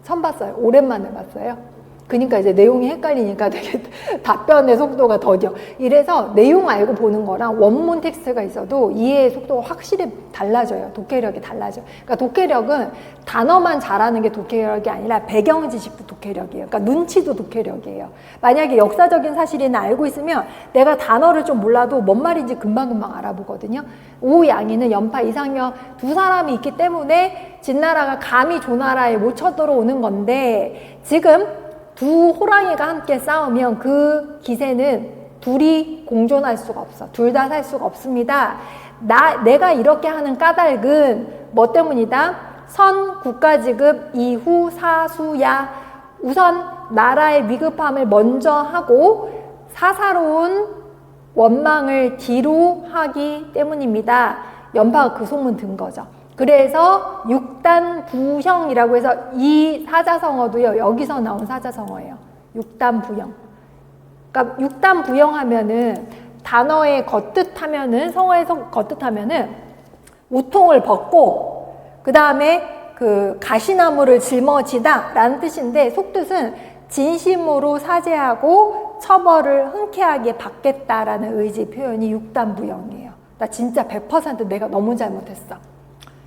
처음 봤어요? 오랜만에 봤어요? 그러니까 이제 내용이 헷갈리니까 되게 답변의 속도가 더뎌. 이래서 내용 알고 보는 거랑 원문 텍스트가 있어도 이해의 속도가 확실히 달라져요. 독해력이 달라져. 그러니까 독해력은 단어만 잘하는 게 독해력이 아니라 배경 지식도 독해력이에요. 그러니까 눈치도 독해력이에요. 만약에 역사적인 사실이나 알고 있으면 내가 단어를 좀 몰라도 뭔 말인지 금방금방 알아보거든요. 오양이는 연파 이상여 두 사람이 있기 때문에 진나라가 감히 조나라에 못 쳐들어오는 건데 지금 두 호랑이가 함께 싸우면 그 기세는 둘이 공존할 수가 없어. 둘 다 살 수가 없습니다. 내가 이렇게 하는 까닭은 뭐 때문이다? 선 국가지급 이후 사수야. 우선 나라의 위급함을 먼저 하고 사사로운 원망을 뒤로 하기 때문입니다. 연파가 그 소문 든 거죠. 그래서 육단부형이라고 해서 이 사자성어도요, 여기서 나온 사자성어예요. 육단부형. 그러니까 육단부형 하면은 단어의 겉뜻하면은, 성어의 겉뜻하면은 우통을 벗고, 그 다음에 그 가시나무를 짊어지다 라는 뜻인데, 속뜻은 진심으로 사죄하고 처벌을 흔쾌하게 받겠다라는 의지 표현이 육단부형이에요. 나 진짜 100% 내가 너무 잘못했어.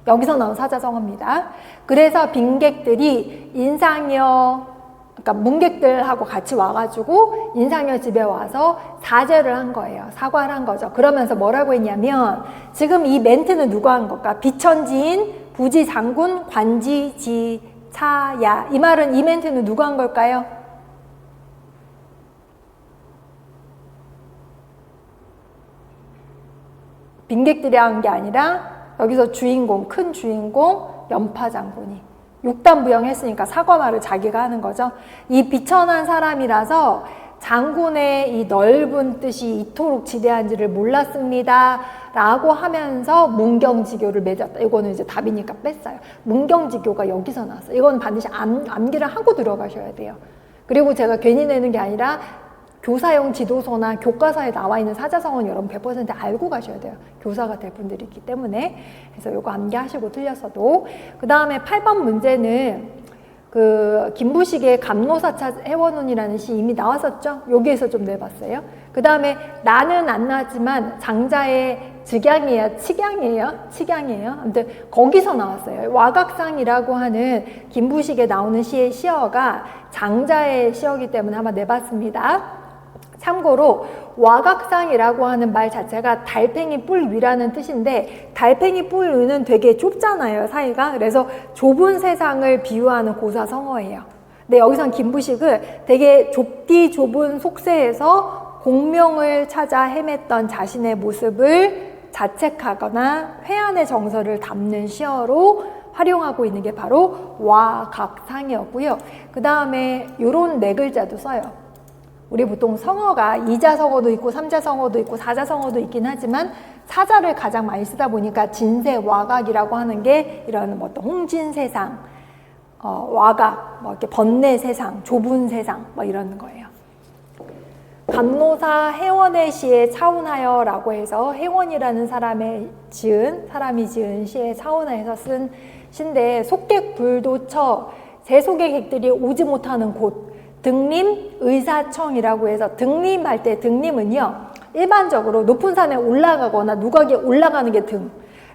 여기서 나온 사자성어입니다. 그래서 빈객들이 인상여, 그러니까 문객들하고 같이 와가지고 인상여 집에 와서 사죄를 한 거예요. 사과를 한 거죠. 그러면서 뭐라고 했냐면 지금 이 멘트는 누가 한 걸까? 비천지인, 부지장군, 관지지차야. 이 말은 이 멘트는 누가 한 걸까요? 빈객들이 한 게 아니라 여기서 주인공, 큰 주인공 연파 장군이 육단부형 했으니까 사과말을 자기가 하는 거죠. 이 비천한 사람이라서 장군의 이 넓은 뜻이 이토록 지대한지를 몰랐습니다 라고 하면서 문경지교를 맺었다. 이거는 이제 답이니까 뺐어요. 문경지교가 여기서 나왔어요. 이건 반드시 암기를 하고 들어가셔야 돼요. 그리고 제가 괜히 내는 게 아니라 교사용 지도서나 교과서에 나와 있는 사자성어는 여러분 100% 알고 가셔야 돼요. 교사가 될 분들이 있기 때문에. 그래서 요거 암기하시고 틀렸어도. 그 다음에 8번 문제는 그 김부식의 감로사차 해원운이라는 시 이미 나왔었죠. 여기에서 좀 내봤어요. 그 다음에 나는 안 나왔지만 장자의 즉양이에요? 칙양이에요? 아무튼 거기서 나왔어요. 와각상이라고 하는 김부식에 나오는 시의 시어가 장자의 시어이기 때문에 한번 내봤습니다. 참고로 와각상이라고 하는 말 자체가 달팽이 뿔 위라는 뜻인데 달팽이 뿔 위는 되게 좁잖아요, 사이가. 그래서 좁은 세상을 비유하는 고사성어예요. 근데 여기선 김부식은 되게 좁은 속세에서 공명을 찾아 헤맸던 자신의 모습을 자책하거나 회한의 정서를 담는 시어로 활용하고 있는 게 바로 와각상이었고요. 그 다음에 요런 네 글자도 써요. 우리 보통 성어가 이자성어도 있고 삼자성어도 있고 사자성어도 있긴 하지만 사자를 가장 많이 쓰다 보니까 진세, 와각이라고 하는 게 이런 뭐 어떤 홍진세상, 와각, 뭐 이렇게 번뇌 세상, 좁은 세상 뭐 이런 거예요. 감노사 해원의 시에 차운하여라고 해서 해원이라는 사람이 지은 시에 차운하여서 쓴 시인데 속객 불도처 재소객객들이 오지 못하는 곳 등림 의사청이라고 해서 등림할 때 등림은요 일반적으로 높은 산에 올라가거나 누각에 올라가는 게 등,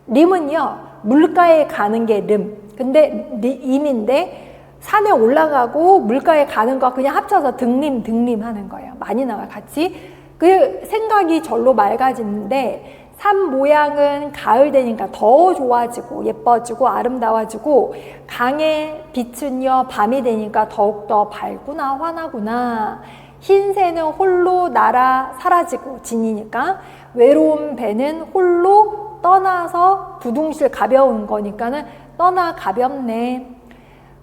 림은요 물가에 가는 게 름. 근데 임인데 산에 올라가고 물가에 가는 거 그냥 합쳐서 등림 하는 거예요. 많이 나와 같이. 그 생각이 절로 맑아지는데 산 모양은 가을 되니까 더 좋아지고 예뻐지고 아름다워지고 강의 빛은요 밤이 되니까 더욱더 밝구나 환하구나 흰 새는 홀로 날아 사라지고 진이니까, 외로운 배는 홀로 떠나서 두둥실 가벼운 거니까는 떠나 가볍네.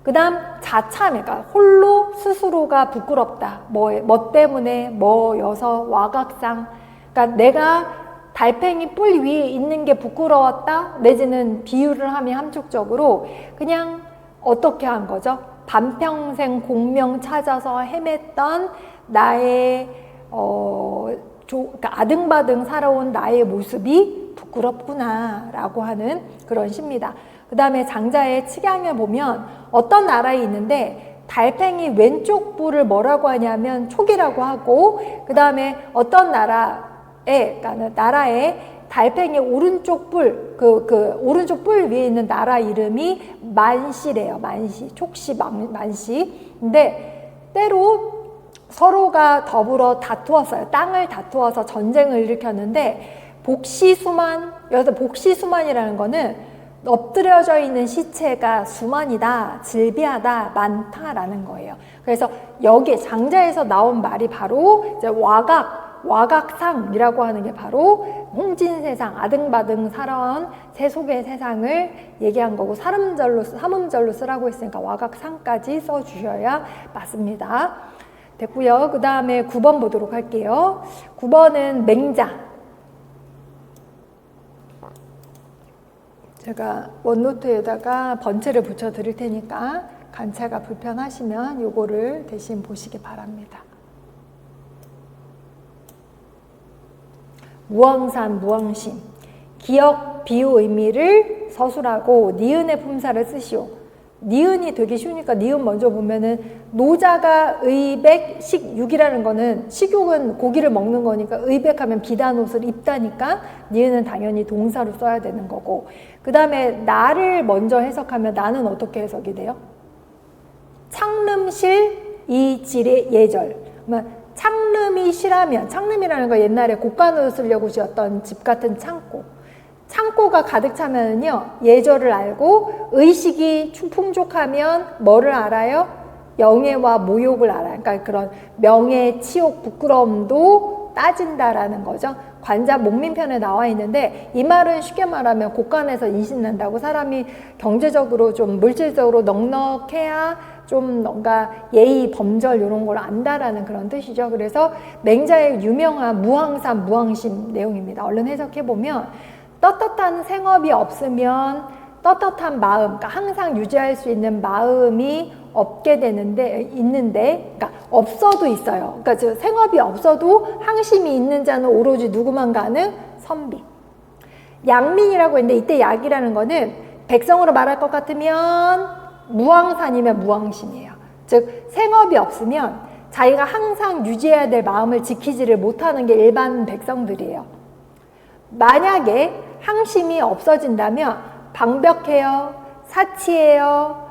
그 다음 자참, 그러니까 홀로 스스로가 부끄럽다. 뭐 때문에 뭐여서 와각상. 그러니까 내가 달팽이 뿔 위에 있는 게 부끄러웠다. 내지는 비유를 하면 함축적으로 그냥 어떻게 한 거죠? 반평생 공명 찾아서 헤맸던 나의 그러니까 아등바등 살아온 나의 모습이 부끄럽구나 라고 하는 그런 시입니다. 그 다음에 장자의 칙양을 보면 어떤 나라에 있는데 달팽이 왼쪽 뿔을 뭐라고 하냐면 촉이라고 하고, 그 다음에 어떤 나라에 달팽이 오른쪽 뿔, 오른쪽 뿔 위에 있는 나라 이름이 만시래요. 만시, 촉시, 만시. 근데 때로 서로가 더불어 다투었어요. 땅을 다투어서 전쟁을 일으켰는데, 복시수만, 여기서 복시수만이라는 거는 엎드려져 있는 시체가 수만이다, 질비하다, 많다라는 거예요. 그래서 여기에 장자에서 나온 말이 바로 이제 와각상이라고 하는 게 바로 홍진세상, 아등바등 살아온 세속의 세상을 얘기한 거고, 삼음절로 쓰라고 했으니까 와각상까지 써주셔야 맞습니다. 됐고요. 그 다음에 9번 보도록 할게요. 9번은 맹자. 제가 원노트에다가 번체를 붙여 드릴 테니까 간체가 불편하시면 요거를 대신 보시기 바랍니다. 무왕산, 무왕심. 기역, 비유 의미를 서술하고 니은의 품사를 쓰시오. 니은이 되게 쉬우니까 니은 먼저 보면은 노자가 의백, 식육이라는 거는, 식육은 고기를 먹는 거니까 의백하면 비단 옷을 입다니까 니은은 당연히 동사로 써야 되는 거고, 그 다음에 나를 먼저 해석하면 나는 어떻게 해석이 돼요? 창름실 이질의 예절. 창름이 실하면, 창름이라는 거 옛날에 곡간으로 쓰려고 지었던 집 같은 창고. 창고가 가득 차면은요, 예절을 알고, 의식이 풍족하면 뭐를 알아요? 영예와 모욕을 알아요. 그러니까 그런 명예, 치욕, 부끄러움도 따진다라는 거죠. 관자 목민편에 나와 있는데, 이 말은 쉽게 말하면 곡간에서 인신난다고, 사람이 경제적으로 좀 물질적으로 넉넉해야 좀 뭔가 예의, 범절 이런 걸 안다라는 그런 뜻이죠. 그래서 맹자의 유명한 무왕산, 무왕심 내용입니다. 얼른 해석해 보면, 떳떳한 생업이 없으면 떳떳한 마음, 그러니까 항상 유지할 수 있는 마음이 없게 있는데, 그러니까 없어도 있어요. 그러니까 생업이 없어도 항심이 있는 자는 오로지 누구만 가능? 선비. 양민이라고 했는데, 이때 약이라는 거는 백성으로 말할 것 같으면 무왕산이면 무왕심이에요. 즉 생업이 없으면 자기가 항상 유지해야 될 마음을 지키지를 못하는 게 일반 백성들이에요. 만약에 항심이 없어진다면 방벽해요, 사치해요,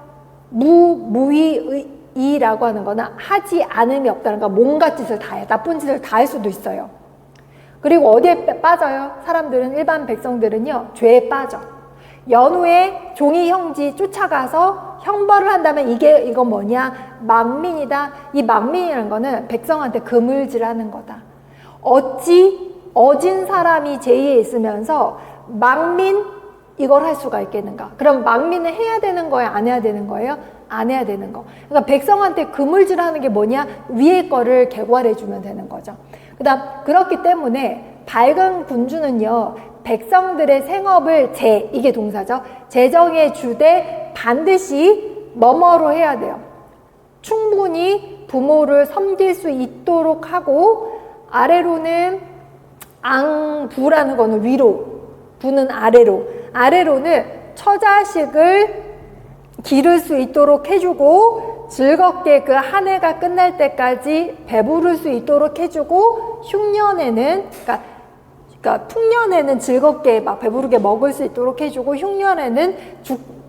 무의라고 하는 거는 하지 않음이 없다는 거, 뭔가 짓을 다 해, 나쁜 짓을 다 할 수도 있어요. 그리고 어디에 빠져요? 사람들은, 일반 백성들은요, 죄에 빠져. 연후에 종이 형지 쫓아가서 형벌을 한다면 이건 뭐냐? 망민이다. 이 망민이라는 거는 백성한테 그물질하는 거다. 어찌 어진 사람이 제의에 있으면서 망민 이걸 할 수가 있겠는가? 그럼 망민은 해야 되는 거예요? 안 해야 되는 거예요? 안 해야 되는 거. 그러니까 백성한테 그물질하는 게 뭐냐? 위에 거를 개괄해 주면 되는 거죠. 그다음 그렇기 때문에 밝은 군주는요, 백성들의 생업을 이게 동사죠. 재정해 주되 반드시 뭐뭐로 해야 돼요. 충분히 부모를 섬길 수 있도록 하고, 아래로는 앙부라는 거는 위로, 부는 아래로는 처자식을 기를 수 있도록 해주고, 즐겁게 그 한 해가 끝날 때까지 배부를 수 있도록 해주고, 흉년에는 그러니까 풍년에는 즐겁게 막 배부르게 먹을 수 있도록 해주고, 흉년에는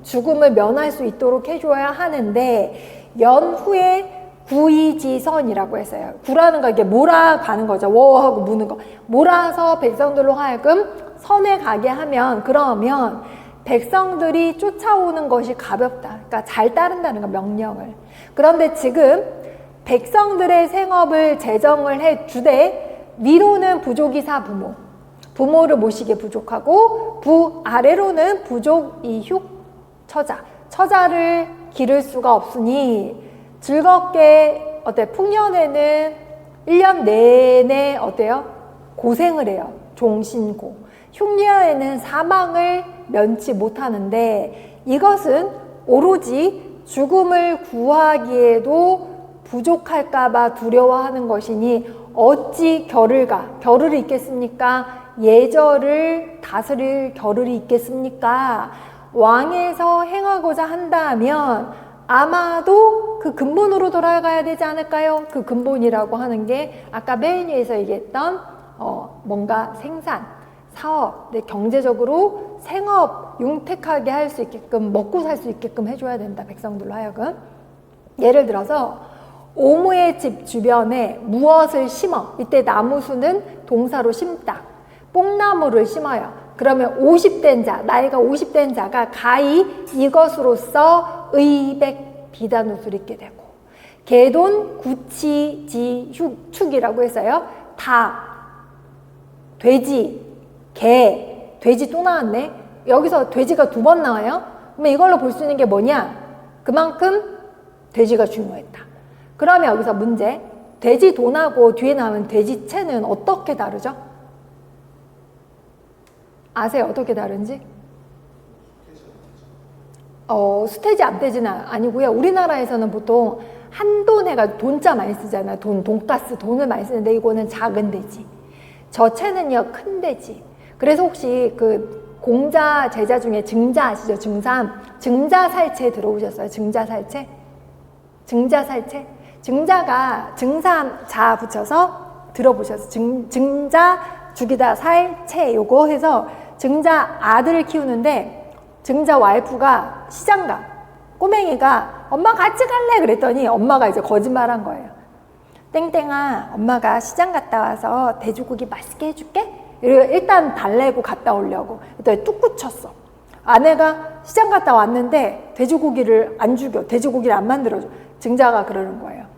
죽음을 면할 수 있도록 해줘야 하는데, 연후에 구이지선이라고 했어요. 구라는 거 이게 몰아가는 거죠. 워 하고 무는 거. 몰아서 백성들로 하여금 선에 가게 하면, 그러면 백성들이 쫓아오는 것이 가볍다. 그러니까 잘 따른다는 거, 명령을. 그런데 지금 백성들의 생업을 제정을 해 주되 위로는 부족이사 부모, 부모를 모시게 부족하고 부 아래로는 부족 이흉 처자, 처자를 기를 수가 없으니 즐겁게 풍년에는 1년 내내 고생을 해요. 종신고. 흉년에는 사망을 면치 못하는데 이것은 오로지 죽음을 구하기에도 부족할까봐 두려워하는 것이니 어찌 겨를이 있겠습니까? 예절을 다스릴 겨를이 있겠습니까? 왕에서 행하고자 한다면 아마도 그 근본으로 돌아가야 되지 않을까요? 그 근본이라고 하는 게 아까 맨 위에서 얘기했던 뭔가 생산, 사업, 경제적으로 생업 융택하게 할 수 있게끔 먹고 살 수 있게끔 해줘야 된다. 백성들로 하여금. 예를 들어서 오무의 집 주변에 무엇을 심어. 이때 나무수는 동사로 심다. 뽕나무를 심어요. 그러면 50된 자, 나이가 50된 자가 가히 이것으로써 의백 비단옷을 입게 되고 개돈 구치지 축이라고 했어요. 닭, 돼지, 개, 돼지 또 나왔네. 여기서 돼지가 2번 나와요. 그러면 이걸로 볼 수 있는 게 뭐냐? 그만큼 돼지가 중요했다. 그러면 여기서 문제. 돼지 돈하고 뒤에 나오는 돼지채는 어떻게 다르죠? 아세요? 어떻게 다른지? 수태지 암태지는 아니고요. 우리나라에서는 보통 한돈 해가 돈자 많이 쓰잖아요. 돈가스, 돈을 많이 쓰는데 이거는 작은 돼지. 저 채는요, 큰 돼지. 그래서 혹시 그 공자 제자 중에 증자 아시죠? 증자살체 들어오셨어요? 증자살체? 증자가 증삼 자 붙여서 들어보셨어요? 증자 죽이다 살체 요거 해서 증자 아들을 키우는데 증자 와이프가 시장가 꼬맹이가 엄마 같이 갈래 그랬더니 엄마가 이제 거짓말한 거예요. 땡땡아, 엄마가 시장 갔다 와서 돼지고기 맛있게 해줄게. 이러고 일단 달래고 갔다 오려고 그랬더니 뚝 굳혔어. 아내가 시장 갔다 왔는데 돼지고기를 안 죽여, 돼지고기를 안 만들어줘. 증자가 그러는 거예요.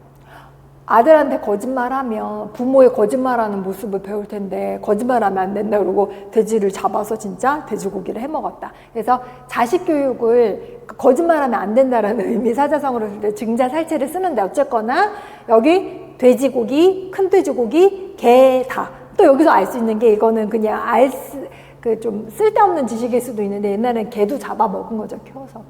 아들한테 거짓말하면 부모의 거짓말하는 모습을 배울 텐데 거짓말하면 안 된다 그러고 돼지를 잡아서 진짜 돼지고기를 해먹었다. 그래서 자식 교육을 거짓말하면 안 된다라는 의미 사자성어로 쓸 때 증자 살체를 쓰는데 어쨌거나 여기 돼지고기, 큰 돼지고기, 개 다. 또 여기서 알 수 있는 게 이거는 그냥 좀 쓸데없는 지식일 수도 있는데 옛날엔 개도 잡아먹은 거죠. 키워서.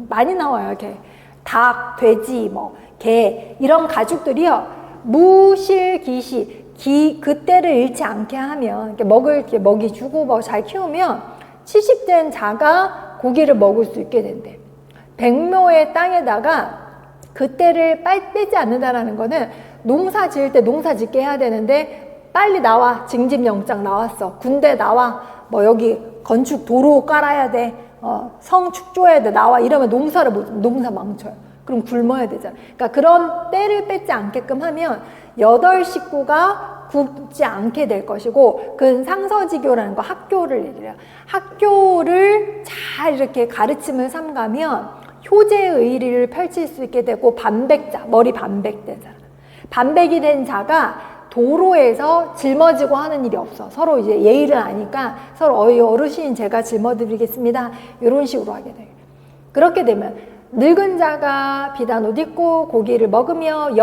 많이 나와요. 개. 닭, 돼지, 개 이런 가축들이요. 무실기시 그때를 잃지 않게 하면 먹이 주고 잘 키우면 70된 자가 고기를 먹을 수 있게 된대. 백묘의 땅에다가 그때를 빼지 않는다라는 거는 농사 지을 때 농사 짓게 해야 되는데 빨리 나와. 징집영장 나왔어. 군대 나와. 여기 건축 도로 깔아야 돼. 성 축조해야 돼. 나와. 이러면 농사 망쳐요. 그럼 굶어야 되잖아. 그러니까 그런 때를 뺏지 않게끔 하면 8식구가 굶지 않게 될 것이고, 그 상서지교라는 거 학교를 얘기해요. 학교를 잘 이렇게 가르침을 삼가면 효제의리를 펼칠 수 있게 되고, 반백자, 머리 반백되잖아. 반백이 된 자가 도로에서 짊어지고 하는 일이 없어. 서로 이제 예의를 아니까 서로 어르신 제가 짊어드리겠습니다. 이런 식으로 하게 돼요. 그렇게 되면 늙은 자가 비단 옷 입고 고기를 먹으며 이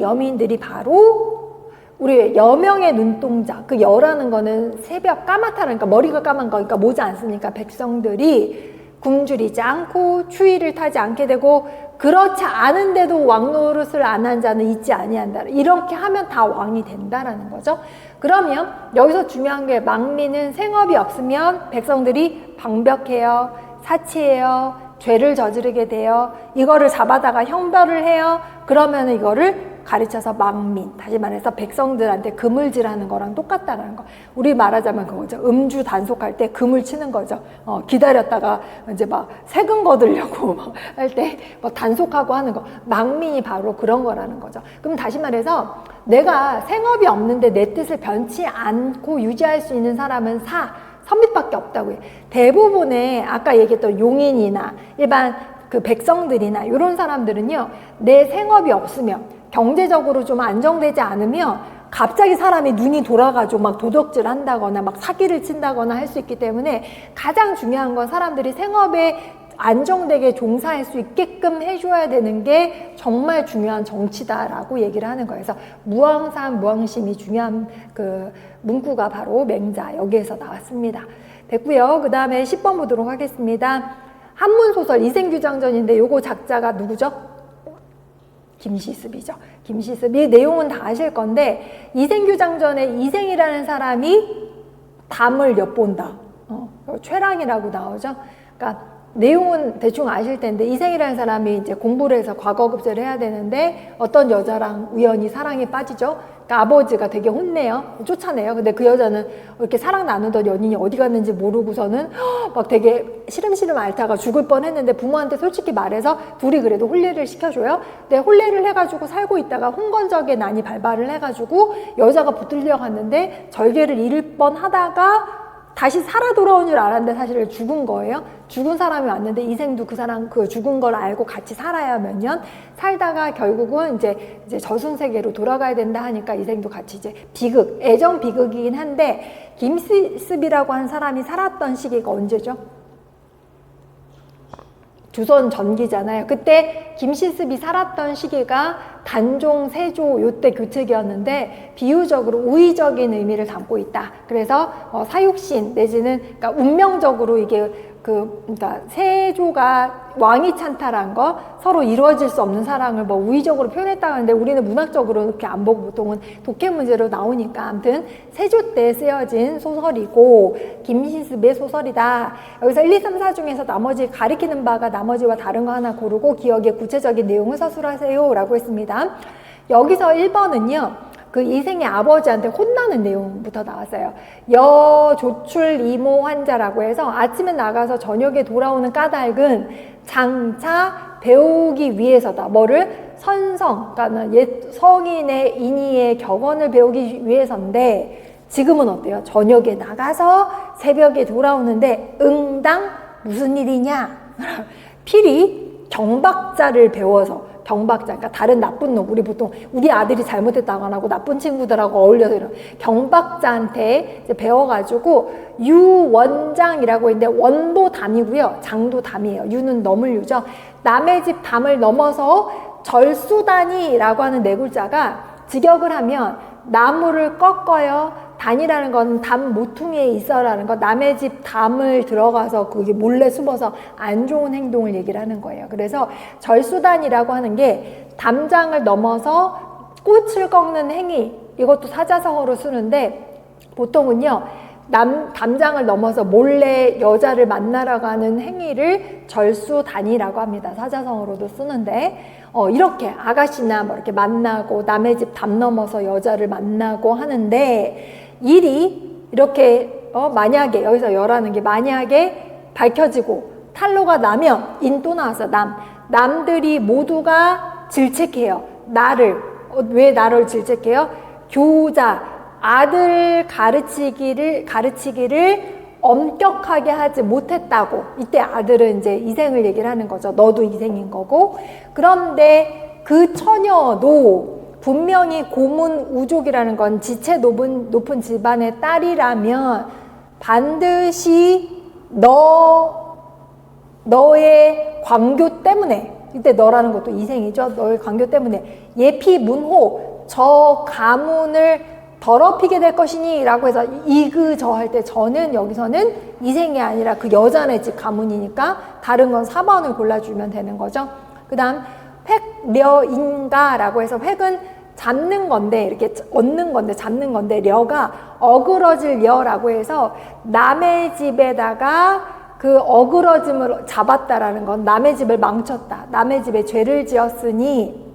여민들이 바로 우리 여명의 눈동자, 그 여라는 거는 새벽 까맣다는, 그러니까 머리가 까만 거니까 모자 안 쓰니까 백성들이 굶주리지 않고 추위를 타지 않게 되고, 그렇지 않은데도 왕 노릇을 안 한 자는 있지 아니한다. 이렇게 하면 다 왕이 된다라는 거죠. 그러면 여기서 중요한 게, 망민은 생업이 없으면 백성들이 방벽해요, 사치해요, 죄를 저지르게 돼요. 이거를 잡아다가 형벌을 해요. 그러면 이거를 가르쳐서 망민, 다시 말해서 백성들한테 그물질하는 거랑 똑같다는 거. 우리 말하자면 그거죠. 음주 단속할 때 그물 치는 거죠. 기다렸다가 이제 막 세금 거두려고 할 때 단속하고 하는 거. 망민이 바로 그런 거라는 거죠. 그럼 다시 말해서 내가 생업이 없는데 내 뜻을 변치 않고 유지할 수 있는 사람은 선비밖에 없다고 해요. 대부분의 아까 얘기했던 용인이나 일반 그 백성들이나 이런 사람들은요, 내 생업이 없으면 경제적으로 좀 안정되지 않으면 갑자기 사람이 눈이 돌아가지고 막 도적질 한다거나 막 사기를 친다거나 할 수 있기 때문에 가장 중요한 건 사람들이 생업에 안정되게 종사할 수 있게끔 해줘야 되는 게 정말 중요한 정치다라고 얘기를 하는 거예요. 그래서 무왕산 무왕심이 중요한 그 문구가 바로 맹자 여기에서 나왔습니다. 됐고요. 그 다음에 10번 보도록 하겠습니다. 한문소설 이생규장전인데 요거 작자가 누구죠? 김시습이죠. 김시습. 이 내용은 다 아실 건데 이생규장전에 이생이라는 사람이 담을 엿본다. 최랑이라고 나오죠. 그러니까 내용은 대충 아실 텐데 이생이라는 사람이 이제 공부를 해서 과거급제를 해야 되는데 어떤 여자랑 우연히 사랑에 빠지죠. 그러니까 아버지가 되게 혼내요. 쫓아내요. 근데 그 여자는 이렇게 사랑 나누던 연인이 어디 갔는지 모르고서는 막 되게 시름시름 앓다가 죽을 뻔했는데 부모한테 솔직히 말해서 둘이 그래도 혼례를 시켜줘요. 근데 혼례를 해가지고 살고 있다가 홍건적의 난이 발발을 해가지고 여자가 붙들려 갔는데 절개를 잃을 뻔하다가 다시 살아 돌아온 줄 알았는데 사실 죽은 거예요. 죽은 사람이 왔는데 이생도 그 사람 그 죽은 걸 알고 같이 살아야 몇 년 살다가 결국은 이제 저승세계로 돌아가야 된다 하니까 이생도 같이 이제 비극, 애정 비극이긴 한데 김시습이라고 한 사람이 살았던 시기가 언제죠? 조선 전기잖아요. 그때 김시습이 살았던 시기가 단종, 세조 요때 교체기였는데 비유적으로 우의적인 의미를 담고 있다. 그래서 사육신 내지는 그러니까 운명적으로 이게 그러니까 세조가 왕이 찬탈한 거 서로 이루어질 수 없는 사랑을 뭐 우의적으로 표현했다고 하는데 우리는 문학적으로 이렇게 안 보고 보통은 독해 문제로 나오니까 아무튼 세조 때 쓰여진 소설이고 김시습의 소설이다. 여기서 1, 2, 3, 4 중에서 나머지 가리키는 바가 나머지와 다른 거 하나 고르고 기억에 구체적인 내용을 서술하세요 라고 했습니다. 여기서 1번은요. 그 이생의 아버지한테 혼나는 내용부터 나왔어요. 여조출 이모 환자라고 해서 아침에 나가서 저녁에 돌아오는 까닭은 장차 배우기 위해서다. 뭐를? 선성, 그러니까 옛 성인의 인의의 격언을 배우기 위해서인데 지금은 어때요? 저녁에 나가서 새벽에 돌아오는데 응당 무슨 일이냐? 필히 경박자를 배워서 경박자, 그러니까 다른 나쁜 놈, 우리 보통 우리 아들이 잘못했다고 안 하고 나쁜 친구들하고 어울려서 이런 경박자한테 이제 배워가지고 유원장이라고 있는데 원도 담이고요, 장도 담이에요. 유는 넘을 유죠. 남의 집 담을 넘어서 절수단이라고 하는 네 글자가 직역을 하면 나무를 꺾어요. 단이라는 건 담 모퉁이에 있어라는 거, 남의 집 담을 들어가서 그게 몰래 숨어서 안 좋은 행동을 얘기를 하는 거예요. 그래서 절수단이라고 하는 게 담장을 넘어서 꽃을 꺾는 행위, 이것도 사자성어로 쓰는데 보통은요 담장을 넘어서 몰래 여자를 만나러 가는 행위를 절수단이라고 합니다. 사자성어로도 쓰는데 이렇게 아가씨나 뭐 이렇게 만나고 남의 집 담 넘어서 여자를 만나고 하는데 일이 이렇게 만약에 여기서 여라는 게 만약에 밝혀지고 탄로가 나면 인 또 나왔어. 남들이 모두가 질책해요. 나를 왜 나를 질책해요? 교자 아들 가르치기를 엄격하게 하지 못했다고. 이때 아들은 이제 이생을 얘기를 하는 거죠. 너도 이생인 거고. 그런데 그 처녀도 분명히 고문 우족이라는 건 지체 높은 집안의 딸이라면 반드시 너의 광교 때문에, 이때 너라는 것도 이생이죠. 너의 광교 때문에 예피문호 저 가문을 더럽히게 될 것이니 라고 해서 이그저 할 때 저는 여기서는 이생이 아니라 그 여자네 집 가문이니까 다른 건 4번을 골라주면 되는 거죠. 그 다음 획려인가 라고 해서 획은 잡는 건데 이렇게 얻는 건데 잡는 건데 려가 어그러질 려라고 해서 남의 집에다가 그 어그러짐을 잡았다라는 건 남의 집을 망쳤다. 남의 집에 죄를 지었으니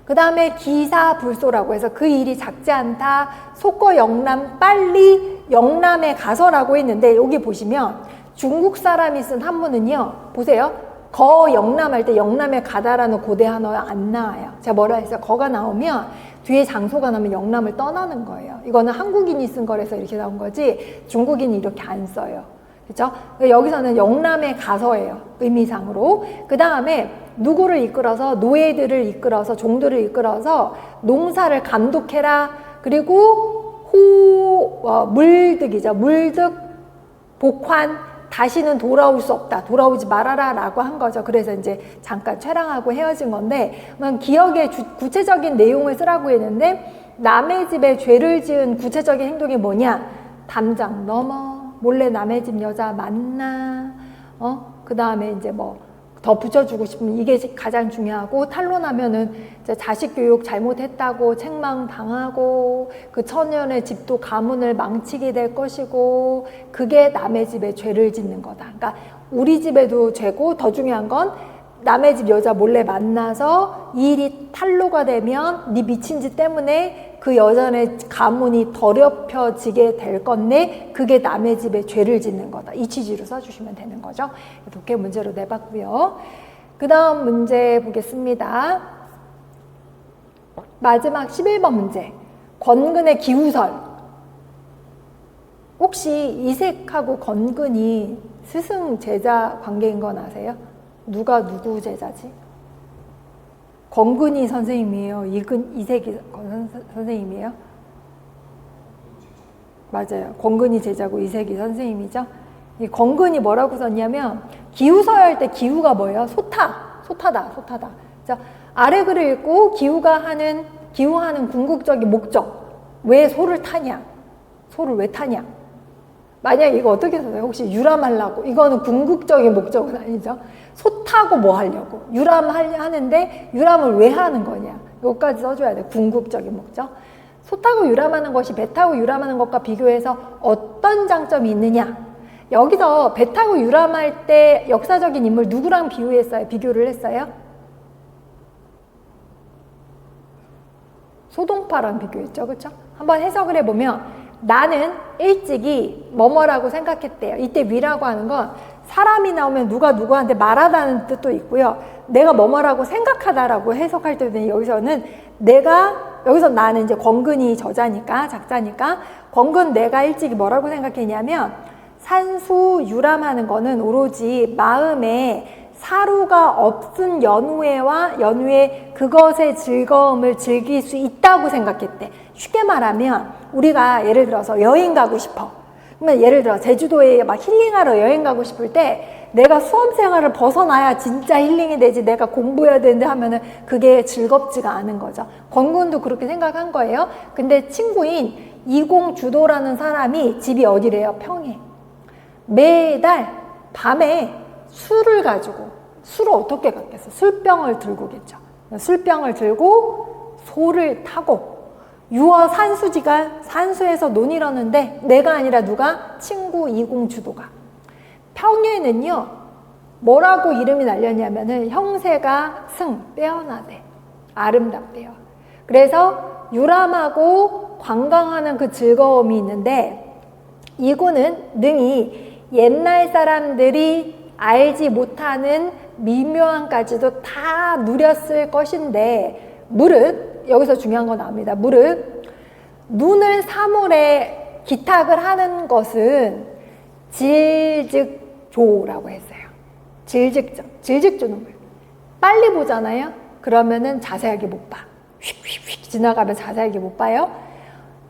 그 다음에 기사불소라고 해서 그 일이 작지 않다. 속거 영남 빨리 영남에 가서라고 했는데 여기 보시면 중국 사람이 쓴 한문은요. 보세요. 거 영남할 때 영남에 가다라는 고대 한어가 안 나와요. 제가 뭐라 했어요? 거가 나오면 뒤에 장소가 나오면 영남을 떠나는 거예요. 이거는 한국인이 쓴 거라서 이렇게 나온 거지 중국인이 이렇게 안 써요. 그렇죠? 여기서는 영남에 가서예요. 의미상으로. 그 다음에 누구를 이끌어서 노예들을 이끌어서 종들을 이끌어서 농사를 감독해라. 그리고 물득이죠. 물득 복환 다시는 돌아올 수 없다. 돌아오지 말아라 라고 한 거죠. 그래서 이제 잠깐 촬영하고 헤어진 건데 기억의 구체적인 내용을 쓰라고 했는데 남의 집에 죄를 지은 구체적인 행동이 뭐냐? 담장 넘어, 몰래 남의 집 여자 만나, 그 다음에 이제 뭐 더 붙여주고 싶으면 이게 가장 중요하고, 탄로나면은 이제 자식 교육 잘못했다고 책망당하고 그 처녀의 집도 가문을 망치게 될 것이고, 그게 남의 집에 죄를 짓는 거다. 그러니까 우리 집에도 죄고, 더 중요한 건 남의 집 여자 몰래 만나서 이 일이 탄로가 되면 네 미친 짓 때문에 그 여자의 가문이 더럽혀지게 될 건데 그게 남의 집에 죄를 짓는 거다. 이 취지로 써주시면 되는 거죠. 독해 문제로 내봤고요. 그 다음 문제 보겠습니다. 마지막 11번 문제. 권근의 기후설. 혹시 이색하고 권근이 스승 제자 관계인 건 아세요? 누가 누구 제자지? 권근희 선생님이에요? 이색이 선생님이에요? 맞아요. 권근희 제자고 이색이 선생님이죠. 이 권근이 뭐라고 썼냐면, 기후서열 때 기후가 뭐예요? 소타다. 자, 아래 글을 읽고 기후하는 궁극적인 목적. 왜 소를 타냐? 소를 왜 타냐? 만약에 이거 어떻게 써요? 혹시 유람하려고? 이거는 궁극적인 목적은 아니죠. 소 타고 뭐 하려고? 유람하는데 유람을 왜 하는 거냐? 이것까지 써줘야 돼. 궁극적인 목적. 소 타고 유람하는 것이 배 타고 유람하는 것과 비교해서 어떤 장점이 있느냐? 여기서 배 타고 유람할 때 역사적인 인물 누구랑 비유했어요? 비교를 했어요? 소동파랑 비교했죠. 그렇죠? 한번 해석을 해보면, 나는 일찍이 뭐뭐라고 생각했대요. 이때 위라고 하는 건 사람이 나오면 누가 누구한테 말하다는 뜻도 있고요. 내가 뭐뭐라고 생각하다라고 해석할 때는 여기서는 여기서 나는 이제 권근이 저자니까, 작자니까, 권근 내가 일찍이 뭐라고 생각했냐면, 산수 유람하는 거는 오로지 마음에 사루가 없은 연후에 그것의 즐거움을 즐길 수 있다고 생각했대. 쉽게 말하면 우리가 예를 들어서 여행 가고 싶어. 그러면 예를 들어 제주도에 막 힐링하러 여행 가고 싶을 때 내가 수험 생활을 벗어나야 진짜 힐링이 되지, 내가 공부해야 되는데 하면은 그게 즐겁지가 않은 거죠. 권근도 그렇게 생각한 거예요. 근데 친구인 이공주도라는 사람이 집이 어디래요? 평해. 매달 밤에 술을 어떻게 갔겠어? 술병을 들고겠죠. 술병을 들고 소를 타고 유어 산수지가 산수에서 논이러는데 내가 아니라 누가? 친구 이공주도가. 평예는요, 뭐라고 이름이 날렸냐면은 형세가 빼어나대. 아름답대요. 그래서 유람하고 관광하는 그 즐거움이 있는데, 이구는 능히 옛날 사람들이 알지 못하는 미묘함까지도 다 누렸을 것인데, 무릇, 여기서 중요한 거 나옵니다. 무릇 눈을 사물에 기탁을 하는 것은 질즉조라고 했어요. 질즉조는 뭐예요? 빨리 보잖아요. 그러면은 자세하게 못 봐. 휙휙휙 지나가면 자세하게 못 봐요.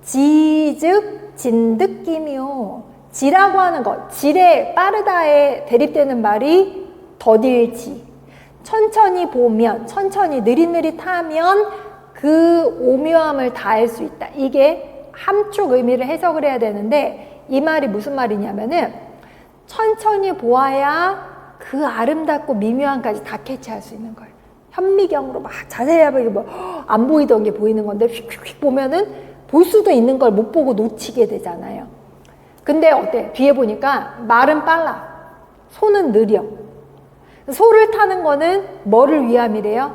지즉 진득기묘. 지라고 하는 것, 질에 빠르다에 대립되는 말이 더딜지. 천천히 보면, 천천히 느릿느릿하면 그 오묘함을 다 알 수 있다. 이게 함축 의미를 해석을 해야 되는데, 이 말이 무슨 말이냐면은 천천히 보아야 그 아름답고 미묘함까지 다 캐치할 수 있는 거예요. 현미경으로 막 자세히 보면 뭐 안 보이던 게 보이는 건데 휙휙휙 보면은 볼 수도 있는 걸 못 보고 놓치게 되잖아요. 근데 어때? 뒤에 보니까 말은 빨라. 소는 느려. 소를 타는 거는 뭐를 위함이래요?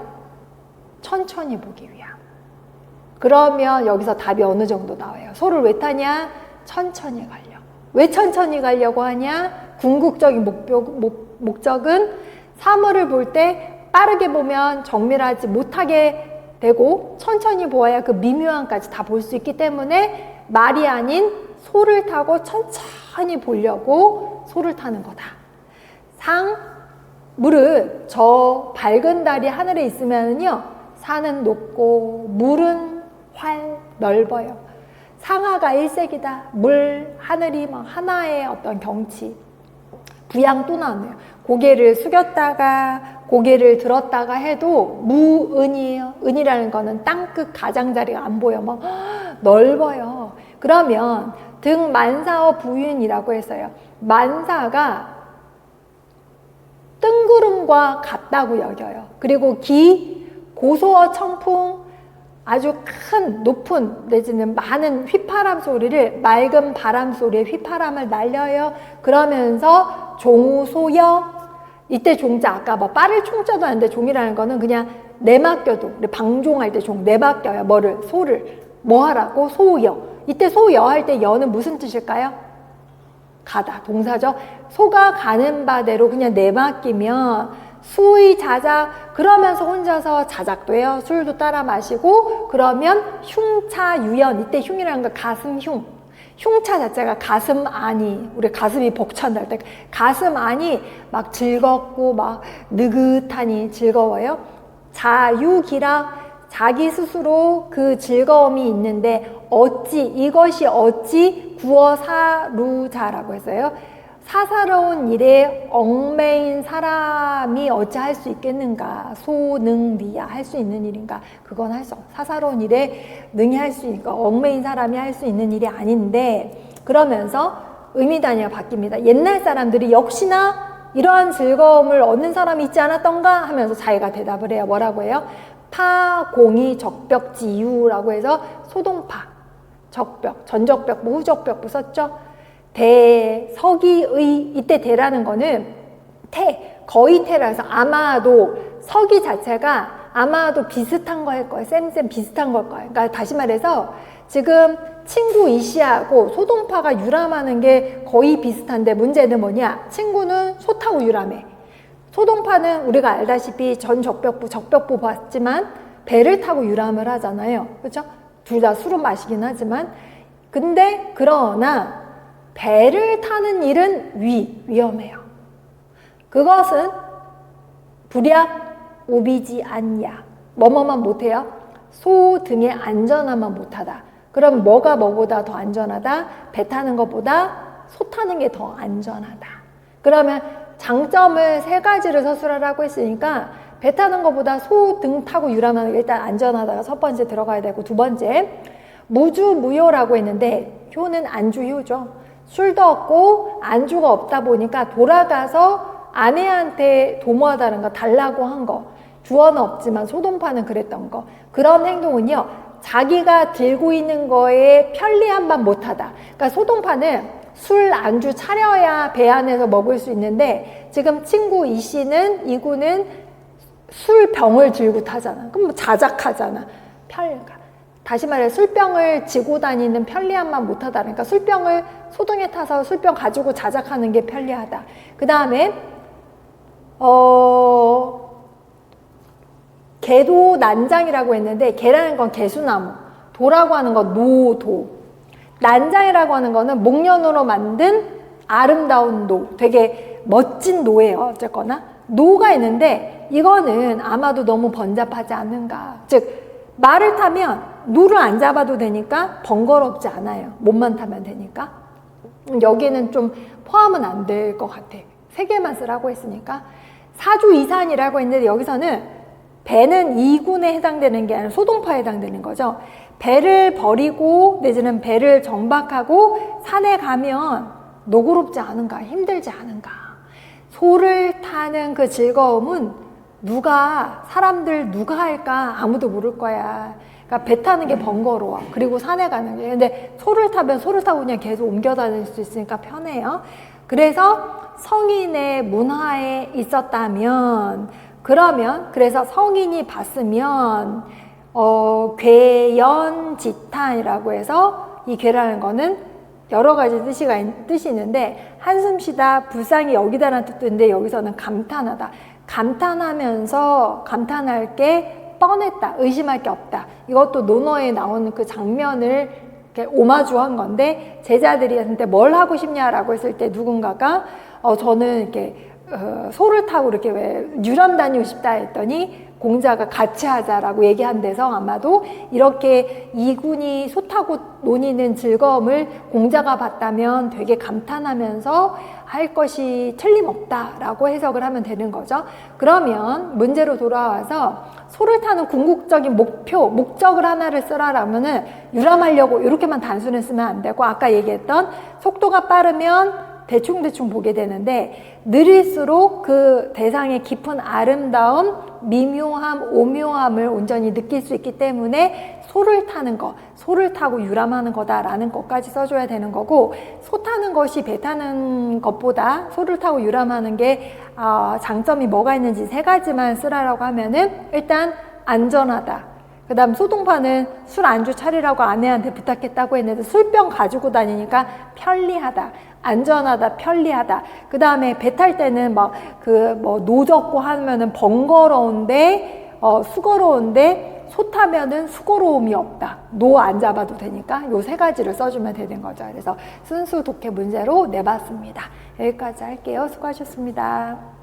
천천히 보기 위함. 그러면 여기서 답이 어느 정도 나와요? 소를 왜 타냐? 천천히 가려고. 왜 천천히 가려고 하냐? 궁극적인 목적은 사물을 볼 때 빠르게 보면 정밀하지 못하게 되고, 천천히 보아야 그 미묘함까지 다 볼 수 있기 때문에 말이 아닌 소를 타고 천천히 보려고 소를 타는 거다. 물은 저 밝은 달이 하늘에 있으면요, 산은 높고 물은 넓어요. 상하가 일색이다. 물, 하늘이 막 하나의 어떤 경치. 부양 또 나오네요. 고개를 숙였다가 고개를 들었다가 해도 무은이에요. 은이라는 거는 땅끝 가장자리가 안 보여. 막 넓어요. 그러면 등 만사어 부윤이라고 했어요. 만사가 뜬구름과 같다고 여겨요. 그리고 기, 고소어 청풍, 아주 큰 높은 내지는 많은 휘파람 소리를 맑은 바람 소리에 휘파람을 날려요. 그러면서 종소여, 이때 종자 아까 뭐 빠를 총자도 아닌데 종이라는 거는 그냥 내맡겨도, 방종할 때 종 내맡겨요. 뭐를? 소를. 뭐 하라고? 소여. 이때 소여 할 때 여는 무슨 뜻일까요? 가다, 동사죠. 소가 가는 바대로 그냥 내맡기면 수의 자작, 그러면서 혼자서 자작도 해요. 술도 따라 마시고, 그러면 흉차유연, 이때 흉이라는 거 가슴흉. 흉차 자체가 가슴 안이, 우리 가슴이 벅찬다 할 때 가슴 안이 막 즐겁고 막 느긋하니 즐거워요. 자유기라, 자기 스스로 그 즐거움이 있는데 어찌, 이것이 어찌 구어사루자라고 했어요. 사사로운 일에 얽매인 사람이 어찌 할 수 있겠는가? 소능리야, 할 수 있는 일인가? 그건 할 수 없어. 사사로운 일에 능히 할 수 있는가? 얽매인 사람이 할 수 있는 일이 아닌데, 그러면서 의미 단위가 바뀝니다. 옛날 사람들이 역시나 이러한 즐거움을 얻는 사람이 있지 않았던가? 하면서 자기가 대답을 해요. 뭐라고 해요? 파공이 적벽지유라고 해서 소동파, 적벽, 전적벽, 후적벽 썼죠? 대서기의, 이때 대라는 거는 거의 태라서 아마도 서기 자체가 아마도 비슷한 거일 거예요. 쌤 비슷한 걸 거예요. 그러니까 다시 말해서 지금 친구 이씨하고 소동파가 유람하는 게 거의 비슷한데 문제는 뭐냐? 친구는 소 타고 유람해. 소동파는 우리가 알다시피 적벽부 봤지만 배를 타고 유람을 하잖아요. 그렇죠? 둘 다 술은 마시긴 하지만, 근데 그러나 배를 타는 일은 위험해요. 그것은 불약 오비지 않냐. 뭐뭐만 못해요? 소 등의 안전함만 못하다. 그럼 뭐가 뭐보다 더 안전하다? 배 타는 것보다 소 타는 게 더 안전하다. 그러면 장점을 세 가지를 서술하라고 했으니까 배 타는 것보다 소 등 타고 유람하는 게 일단 안전하다가 첫 번째 들어가야 되고, 두 번째 무주무효라고 했는데 효는 안주효죠. 술도 없고 안주가 없다 보니까 돌아가서 아내한테 도모하다는 거, 달라고 한 거, 주어는 없지만 소동파는 그랬던 거, 그런 행동은요 자기가 들고 있는 거에 편리함만 못하다. 그러니까 소동파는 술 안주 차려야 배 안에서 먹을 수 있는데, 지금 친구 이씨는, 이구는 술병을 들고 타잖아. 그럼 뭐 자작하잖아. 다시 말해 술병을 지고 다니는 편리함만 못하다. 그러니까 술병을 소동에 타서 술병 가지고 자작하는 게 편리하다. 그 다음에 개도 난장이라고 했는데, 개라는 건 개수나무, 도라고 하는 건 노도, 난장이라고 하는 거는 목련으로 만든 아름다운 노, 되게 멋진 노예요. 어쨌거나 노가 있는데 이거는 아마도 너무 번잡하지 않는가. 즉 말을 타면 노를 안 잡아도 되니까 번거롭지 않아요. 몸만 타면 되니까. 여기는 좀 포함은 안 될 것 같아. 세 개만 쓰라고 했으니까. 사주이산이라고 했는데 여기서는 배는 이군에 해당되는 게 아니라 소동파에 해당되는 거죠. 배를 버리고 내지는 배를 정박하고 산에 가면 노고롭지 않은가, 힘들지 않은가. 소를 타는 그 즐거움은 사람들 누가 할까? 아무도 모를 거야. 그러니까 배 타는 게 번거로워. 그리고 산에 가는 게. 근데 소를 타면 소를 타고 그냥 계속 옮겨 다닐 수 있으니까 편해요. 그래서 성인의 문화에 있었다면, 그래서 성인이 봤으면, 괴연지탄이라고 해서 이 괴라는 거는 여러 가지 뜻이 있는데, 한숨 쉬다, 불쌍히 여기다라는 뜻도 있는데, 여기서는 감탄하다. 감탄하면서 감탄할 게 뻔했다. 의심할 게 없다. 이것도 논어에 나오는 그 장면을 이렇게 오마주한 건데, 제자들이 한테 뭘 하고 싶냐라고 했을 때 누군가가 저는 이렇게 소를 타고 이렇게 왜 유람 다니고 싶다 했더니 공자가 같이 하자라고 얘기한 데서 아마도 이렇게 이군이 소 타고 노니는 즐거움을 공자가 봤다면 되게 감탄하면서 할 것이 틀림없다라고 해석을 하면 되는 거죠. 그러면 문제로 돌아와서 소를 타는 궁극적인 목적을 하나를 쓰라라면은 유람하려고 이렇게만 단순히 쓰면 안 되고 아까 얘기했던 속도가 빠르면 대충 보게 되는데 느릴수록 그 대상의 깊은 아름다움, 미묘함, 오묘함을 온전히 느낄 수 있기 때문에 소를 타는 거, 소를 타고 유람하는 거다라는 것까지 써줘야 되는 거고 소 타는 것이 배 타는 것보다 소를 타고 유람하는 게 장점이 뭐가 있는지 3가지만 쓰라라고 하면은 일단 안전하다. 그 다음 소동파는 술 안주 차리라고 아내한테 부탁했다고 했는데 술병 가지고 다니니까 편리하다. 안전하다, 편리하다. 그 다음에 배 탈 때는 노젓고 하면은 번거로운데, 수고로운데, 소 타면은 수고로움이 없다. 노 안 잡아도 되니까 요 3가지를 써주면 되는 거죠. 그래서 순수 독해 문제로 내봤습니다. 여기까지 할게요. 수고하셨습니다.